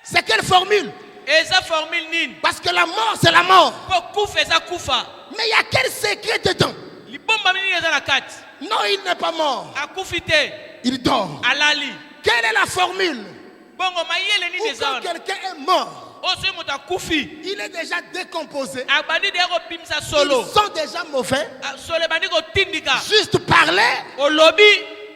C'est quelle formule? eza formule nini Parce que la mort, c'est la mort. po kufa eza kufa Mais il y a quel secret dedans? libombami nini eza na kati Non, il n'est pas mort. akufi te Il dort. alali Quelle est la formule? bongo mayele nini Ou eza quand wana quelqu'un est mort, oyo soki moto akufi il est déjà décomposé. abandi deya kobimisa Ils solo sont déjà mauvais. solo ebandi kotindika Juste parler olobi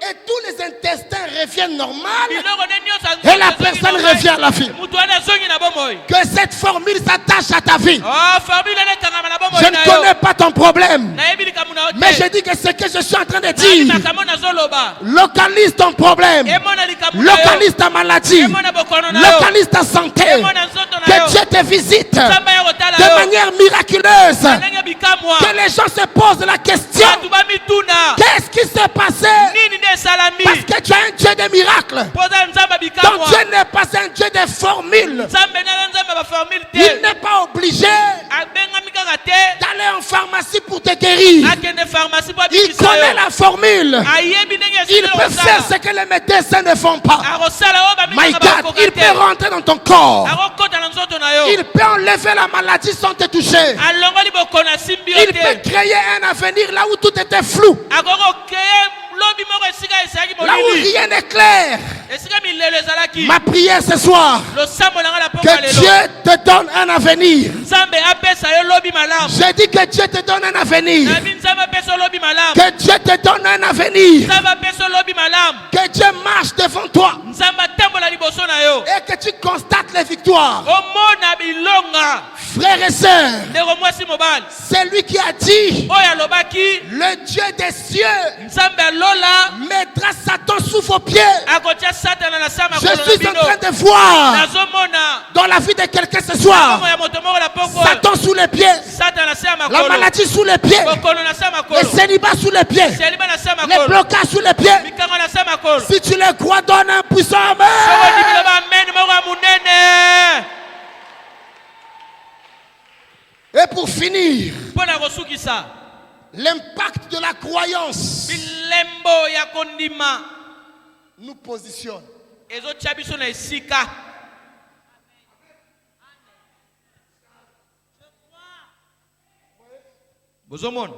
et tous les intestins reviennent normal biloko nde nyonso et la personne revient à la vie. moto wana azongi na bomoi Que cette formule s'attache à ta vie. formule ene ekangama na bomoi Je na ne yo connais pas ton problème, nayebi likambo na yo mais je te dis que ce que je suis en train de nayebi dire, makambo nazoloba localise ton problème, emona likambo na yo localise ta maladie, emona bokono na yo localise ta santé. emona nzoto na yo Que Dieu te visite nzambe ya kotala de yo manière miraculeuse. ndenge bikamwa Que les gens se posent la question, bato bamituna qu'est-ce qui s'est passé? nini nde esalami Parce que tu es un Dieu de miracles. mpoza nzambe Ton bikamwa Dieu n'est pas un Dieu de formules. nzambe nana nzambe ya baformule Il te n'est pas obligé abengami kaka te d'aller en pharmacie pour te guérir. akende pharmacie po Il abikisa connaît yo la formule. ayebi ndenge Il esili peut faire ce que les médecins ne font pas. akosala oyo My bamingaka God, bakoka il peut te rentrer dans ton corps. akokota na nzoto na yo Il peut enlever la maladie sans te toucher. alongoli bokono asimbi yo Il te peut créer un avenir là où tout était flou, akokokreye lobi moko esika ezalaki là où molili rien n'est clair. esika milelo ezalaki Ma prière ce soir, losambo na nga na poko que lelo Dieu te donne un avenir. nzambe apesa yo lobi malamu J'ai dit que Dieu te donne un avenir. nabi nzambe apesa yo lobi malamu Que Dieu te donne un avenir. nzambe apesa yo lobi malamu Que Dieu marche devant toi nzambe atambola liboso na yo et que tu constates les victoires. omona bilonga Frères et sœurs, ndeko mwasi mobali c'est lui qui a dit, oyo alobaki le Dieu des cieux nzambe alola mettra Satan sous vos pieds. akotia satana na sa Je makolo na suis en bino train de voir nazomona dans la vie de quelqu'un ce soir, komo ya moto moko na poko oyo Satan sous les pieds, satana na se ya la makolo maladie sous les pieds, bokono na se ya le makolo célibat sous les pieds, seliba na se ya les makolo blocages sous les pieds. mikango na se ya makolo Si tu les crois, donne un puissant soko amen. ndimi loba ameni moko ya monene Et pour finir, mpo na kosukisa l'impact de la croyance bilembo ya kondima nous positionne. ezotia biso na esika bozomona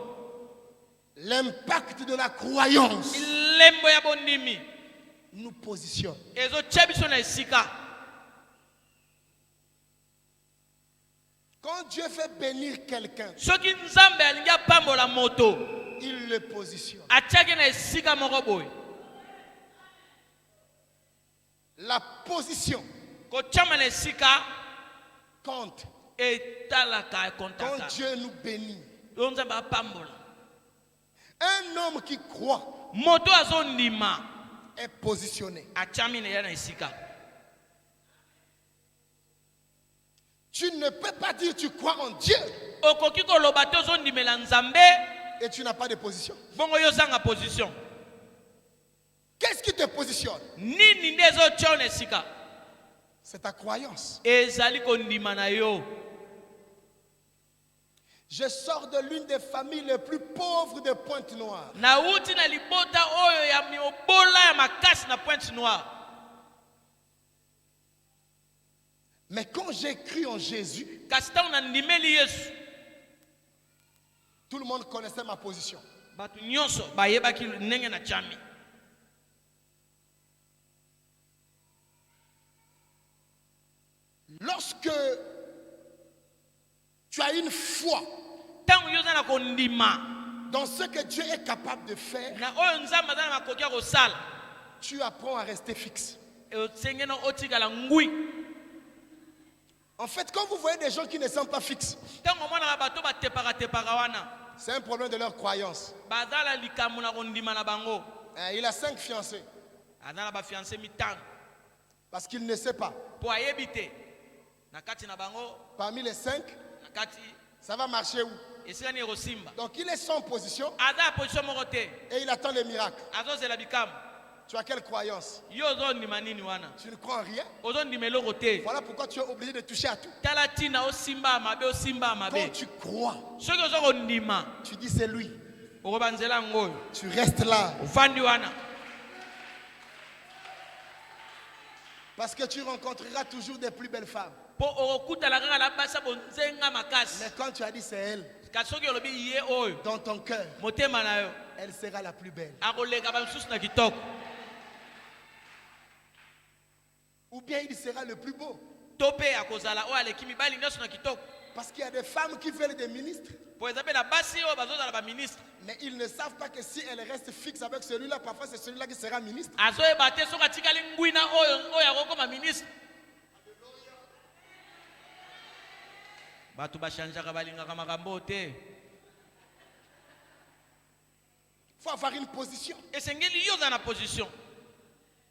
L'impact de la croyance bilembo ya bondimi nous positionne. ezotia biso na esika Quand Dieu fait bénir quelqu'un, soki nzambe alingi apambola moto il le positionne. atiaki na esika moko boye La position kotiama na esika compte. etalaka Quand ekontaka Dieu nous bénit, oyo nzambe apambola un homme qui croit moto azondima est positionné. atiami na ye na esika Tu ne peux pas dire tu crois en Dieu okoki koloba te ozondimela nzambe et tu n'as pas de position. bongo yo ozanga position Qu'est-ce qui te positionne? nini nde ezotia yo na esika C'est ta croyance. ezali kondima na yo Je sors de l'une des familles les plus pauvres de Pointe-Noire. nauti na libota oyo ya miobola ya makasi na Pointe Noire Mais quand j'ai cru en Jésus, kasi ntango nandimeli yesu tout le monde connaissait ma position. bato nyonso bayebaki ndenge na tiami Lorsque tu as une foi ntango yo oza na kondima dans ce que Dieu est capable de faire, na oyo nzambe aza na makoki ya kosala, tu apprends à rester fixe. osengeli otikala ngwi. En fait, quand vous voyez des gens qui ne sont pas fixes, Ntango omonaka bato batepaka wana, c'est un problème de leur croyance. bazala likambo na kondima na bango. Il a 5 fiancés Aza na bafiance mitano parce qu'il ne sait pas. mpo ayebi te na kati na bango, Parmi les 5, na kati ça va marcher où? esika nini ekosimba. Donc il est sans position Aza na position moko te, et il attend les miracles. azozela bikambo. Tu as quelle croyance? Yo ozondima nini wana? Tu ne crois en rien. Ozondima eloko te. Voilà pourquoi tu es obligé de toucher à tout. Tala tina osimba amabe, osimba Quand amabe. tu crois, Soki oza kondima, tu dis c'est lui. okobanzela ngoyo. Tu restes là Ofandi wana. parce que tu rencontreras toujours des plus belles femmes. Po okokutala kaka na basa bonzenga makasi. Mais quand tu as dit c'est elle, Kasi soki olobi ye oyo, dans ton cœur, motema na yo, elle sera la plus belle. akoleka bamisusu na kitoko. Ou bien il sera le plus beau. To mpe akozala oyo aleki mibali nyonso na kitoko. Parce qu'il y a des femmes qui veulent des ministres, Po eza mpe na basi oyo bazozala baministre. mais ils ne savent pas que si elle reste fixe avec celui-là, parfois c'est celui-là qui sera ministre. Azoyeba te soki atikali ngwi na oyo akokoma ministre. Bato bashanjaka balingaka makambo te. Il faut avoir une position. Esengeli yo oza na position.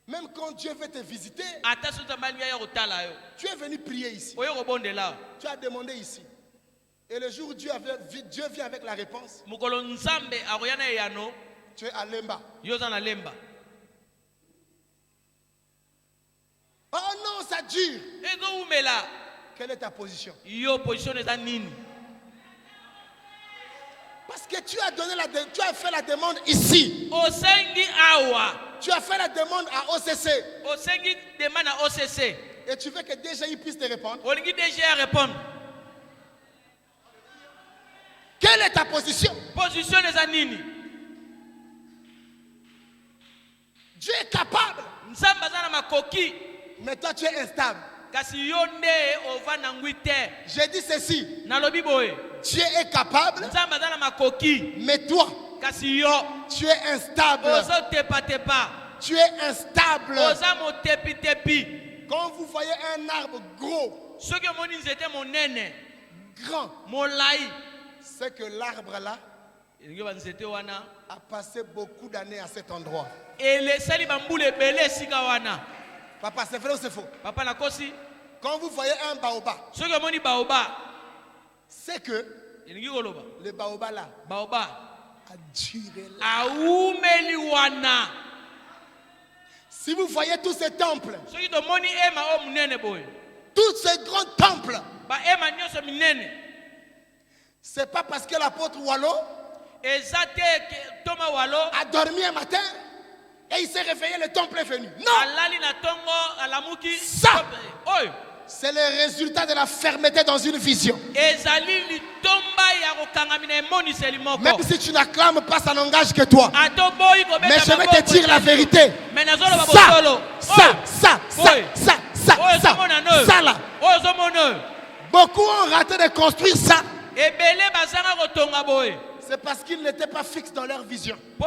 Même quand Dieu veut te visiter, Ata soki ozambali ya kotala yo, tu es venu prier ici. oyo kobondela. Tu as demandé ici. Et le jour où Dieu vient avec la réponse, Mokolo nzambe akoya na eyano, tu es à Lemba. yo oza na lemba. Oh non, ça dure. Ezowumela. Quelle est ta position? Yo position eza nini? Parce que tu as fait la demande ici. Osengi awa. Tu as fait la demande à OCC. Osengi demande à OCC. Et tu veux que déjà ils puissent te répondre. Olingi déjà répondre. Quelle est ta position? Position eza nini? Dieu est capable. Nzambe aza na makoki. Mais toi tu es instable. Kasi yo nde ova na ngwi te. J'ai dit ceci. Nalobi boye. Dieu est capable. Nzambe aza na makoki. Mais toi, Kasi yo tu es instable. ozo tepa. Tu es instable. Oza motepi. Quand vous voyez un arbre gros, Soki omoni nzete monene, grand, molai, c'est que l'arbre là elingi ba nzete wana a passé beaucoup d'années à cet endroit. elesali bambula ebele esika wana. Papa, c'est vrai ou c'est faux? Papa nakosi. Quand vous voyez un baobab, Soki omoni baoba, c'est que elingi koloba le baobab là baoba a duré là. aumeli wana. Si vous voyez tous ces temples, Soki tomoni ema o munene boye, tous ces grands temples, ba ema nyonso minene, c'est pas parce que l'apôtre Wallo eza te toma walo a dormi un matin et il s'est réveillé, le temple est venu. Non, alali na tongo alamuki. Ça. Oyo c'est le résultat de la fermeté dans une vision. ezali litomba ya kokangami na emoniseli moko. Même si tu n'acclames pas, ça n'engage que toi. Atoboyi kobeta Mais je vais maboko te dire la te. vérité. Mais nazoloba Ça, bosolo. ça là. Oyo ozomona. Beaucoup ont raté de construire ça. Ebele bazanga kotonga boye. C'est parce qu'ils n'étaient pas fixes dans leur vision. Po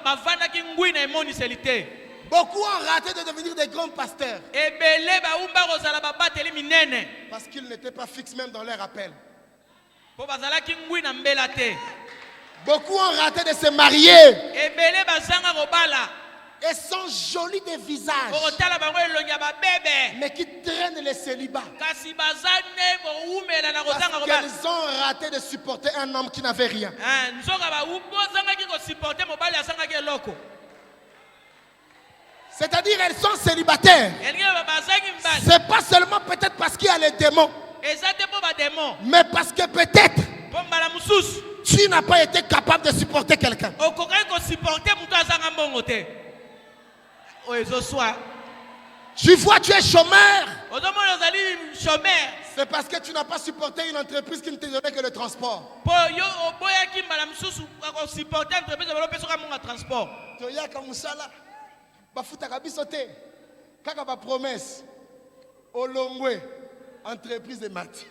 bavandaki ngwi na emoniseli te. Beaucoup ont raté de devenir des grands pasteurs. Ebele baumba kozala babateli minene. Parce qu'ils n'étaient pas fixes même dans leur appel. Po bazalaki ngwi na mbela te. Beaucoup ont raté de se marier. Ebele bazanga kobala. Et sont jolis des visages. Okotala bango elongi ya babebe. Mais qui traînent les célibats. Kasi bazane boumela na Parce kozanga kobala. qu'elles ont raté de supporter un homme qui n'avait rien. Nzoka bozangaki kosupporte mobali asangaki eloko. C'est-à-dire elles sont célibataires. Elingi bazangi mbali. C'est pas seulement peut-être parce qu'il y a les démons. Eza te po bademo. Mais parce que peut-être Po mbala mususu. tu n'as pas été capable de supporter quelqu'un. Okokaki kosupporte mutu azanga mbongo te. Oyo ezoswa. Tu vois, tu es chômeur. Ozomona ozali chômeur. C'est parce que tu n'as pas supporté une entreprise qui ne te donnait que le transport. Po yo oboyaki mbala mususu akosupporte entreprise balopesoka monga transport. Toyaka musala. Bafutaka biso te. Kaka ba promesse. Olongwe. entreprise de mati.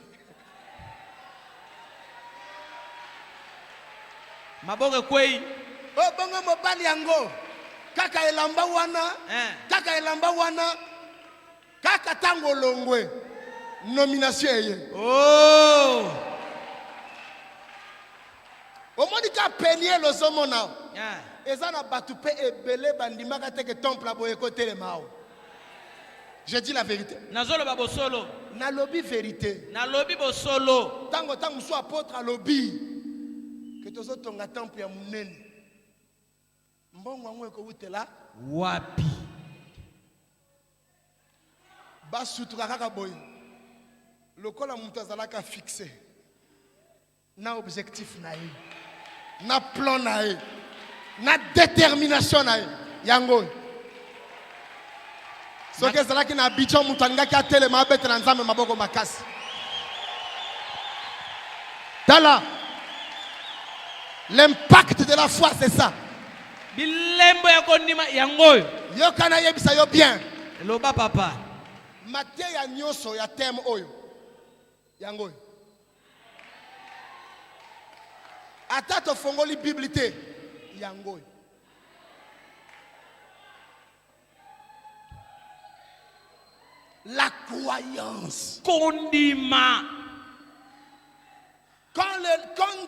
Maboko kwei. Oh bongo mobali yango. Kaka elamba wana. Kaka elamba wana. Kaka tango longwe. Nomination ye. Oh. Omonika penier lozomo na. Yeah. Ezana batupe ebele bandimaka teke temple aboye kote mao. Je dis la vérité. Nazolo babo solo. Na lobby vérité. Na lobi bo solo. Tango so apôtre à lobby. Que tozo tonga temple ya munene. Mbongo ngwe ko utela Wapi. basutuka kaka boy. Lokola mutu azalaka fixé. Na objectif na ye. Na plan na ye. Na détermination na ye. Yango. Soki ezalaki na Abidjan mutu alingaki atelema abetela nzambe maboko makasi. Tala. L'impact de la foi, c'est ça. Bilembo ya kondima yangoyo. Yo kana yebisa yo bien. Loba papa. Mate ya nyoso ya thème oyo. Yangoyo. Ata to fongoli Bible te. Yangoyo. La croyance. Kondima. Quand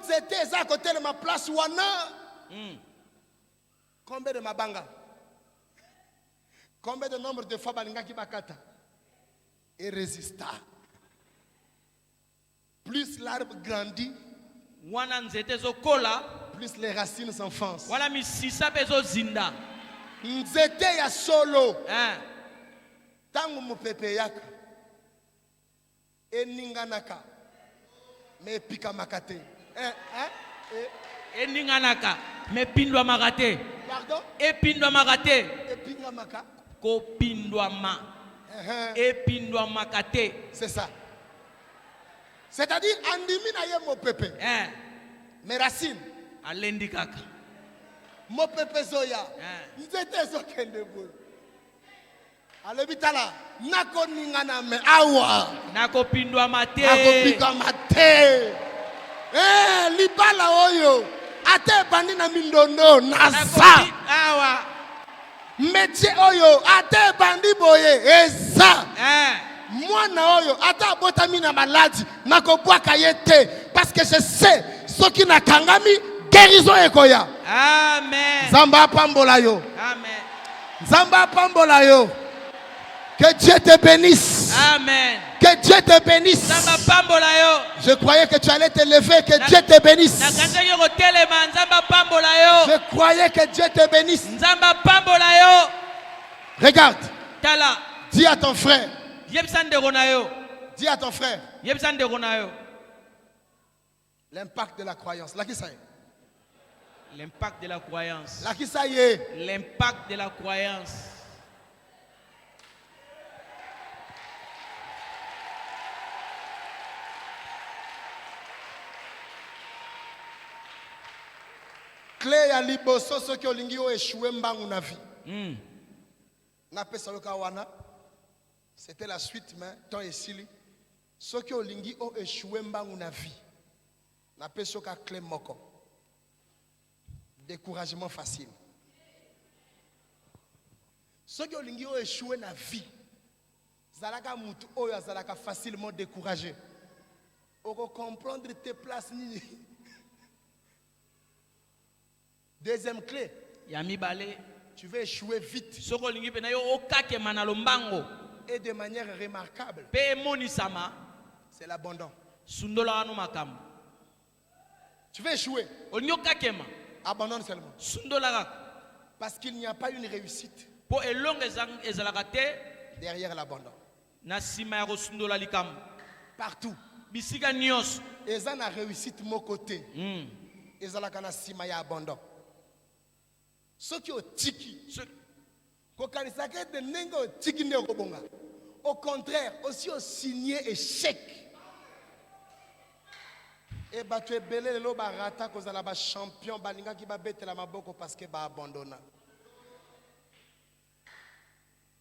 j'étais à côté de ma place, wana, combien de mabanga? Combien de nombre de fois balinga ki bakata? Et résista. Plus l'arbre grandit, Wana nzete zo kola. plus les racines s'enfoncent. Wala misisa bezo zinda. Nzete ya solo. Tango mupepe yaka. Eninganaka. Me pika makate. Eninganaka. Me pindwa makate. Pardon? Epindwa makate. Epinga maka. Ko pindwa ma. Epindwa makate. C'est ça. C'est-à-dire, andimi na ye mo pepe. Mes racines. Alendi kaka. Mo pepe zoya. Nzete zo kende bolo. Alebitala. Nako ningana me awa. Nako pindwa mate. Nako pika mate. Libala oyo. Ate bandi na mindondo. Nasa. Awa. Métier oyo. Ate bandi boye. Eza. Mwana oyo. Ate abotami na maladi. Nako bwaka yete. Parce que je sais. Soki na kangami. Guérison ekoya. Amen. Zamba pambola yo. Amen. Zamba pambola yo. Que Dieu te bénisse. Amen. Que Dieu te bénisse. Zamba pambola yo. Je croyais que tu allais te lever. Que Dieu te bénisse. Je croyais que Dieu te bénisse. Zamba pambola yo. Regarde. Tala. Dis à ton frère. Yebsande ronayo. Dis à ton frère. Yebsande ronayo. L'impact de la croyance. Là qui ça y est. L'impact de la croyance. Là qui ça y est. L'impact de la croyance. Clé ya liboso soki olingi o échouer mbangu na vie. Na pesa yoka wana. C'était la suite mais temps esili. Soki olingi o échouer mbangu na vie. Na pesa yoka clé moko. Découragement facile. Soki olingi o échouer na vie. Zalaka mutu oyo zalaka facilement découragé. Oko comprendre tes places ni. Deuxième clé. Yami balé. Tu veux échouer vite. Soko lingi pena yo okake manalo mbango. Et de manière remarquable. Pe moni sama. C'est l'abandon. Sundola anu makam. Tu veux échouer. Onyo kakema. Abandonne seulement. Sundola. Parce qu'il n'y a pas une réussite. Po elonge ezalakate. Derrière l'abandon. Na sima ya sundola likam. Partout. Bisika nyos. Eza na réussite mon côté. Ezalaka na sima ya abandon. Ce qui est tiki, au contraire, aussi au signé échec. Et bah tu es belé le barata cause la champion balinga qui va bête la maboko parce que va abandonner.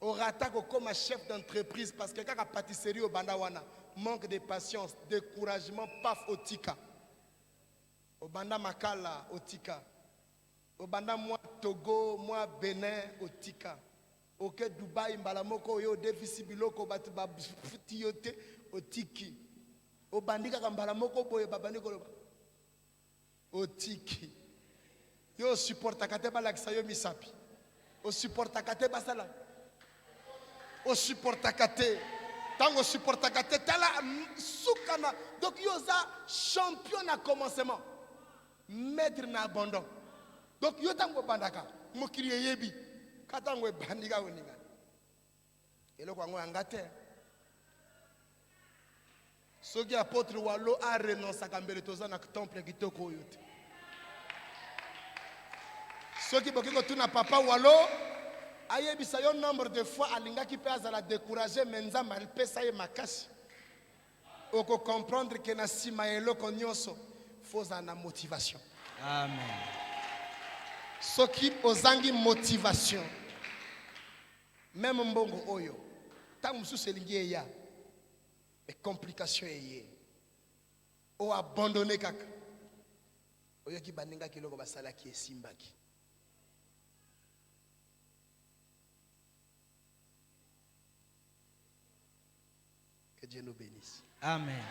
Au rata comme chef d'entreprise parce que quand la pâtisserie au bandawana manque de patience, découragement, paf, otika. Obanda Makala, otika. Obanda moi Togo, moi Bénin, otika. Ok Dubaï, Mbalamoko, yo déficit biloko, batu futiote, otiki. Obandika Mbalamoko, boye babandiko. Otiki. Yo supporta kate balakisa yo misapi. O supporta kate basala. O supporta kate. Tango supporta kate tala soukana. Donc yo za champion na commencement. Maître na abandon. Donc yo tango bandaka. Mokiri yebi. Katango bandika oninga. Elo kwa ngo angate. Soki apôtre Walo a renoncé à kambele toza na temple kitoko yote. Ceux qui ont na papa Walo, ayebisa yo nombre de fois alinga qui peut azala décourager menza mal pesa ye makasi. Oko comprendre que na sima elo konyoso faut na motivation. Amen. Ceux qui ozangi motivation. Même mbongo oyo. Tant mususu elingi ya. Mais complication eye. O abandonner kaka. Oyo ki baninga kiloko basala ki esimbaki. Que Dieu nous bénisse. Amen.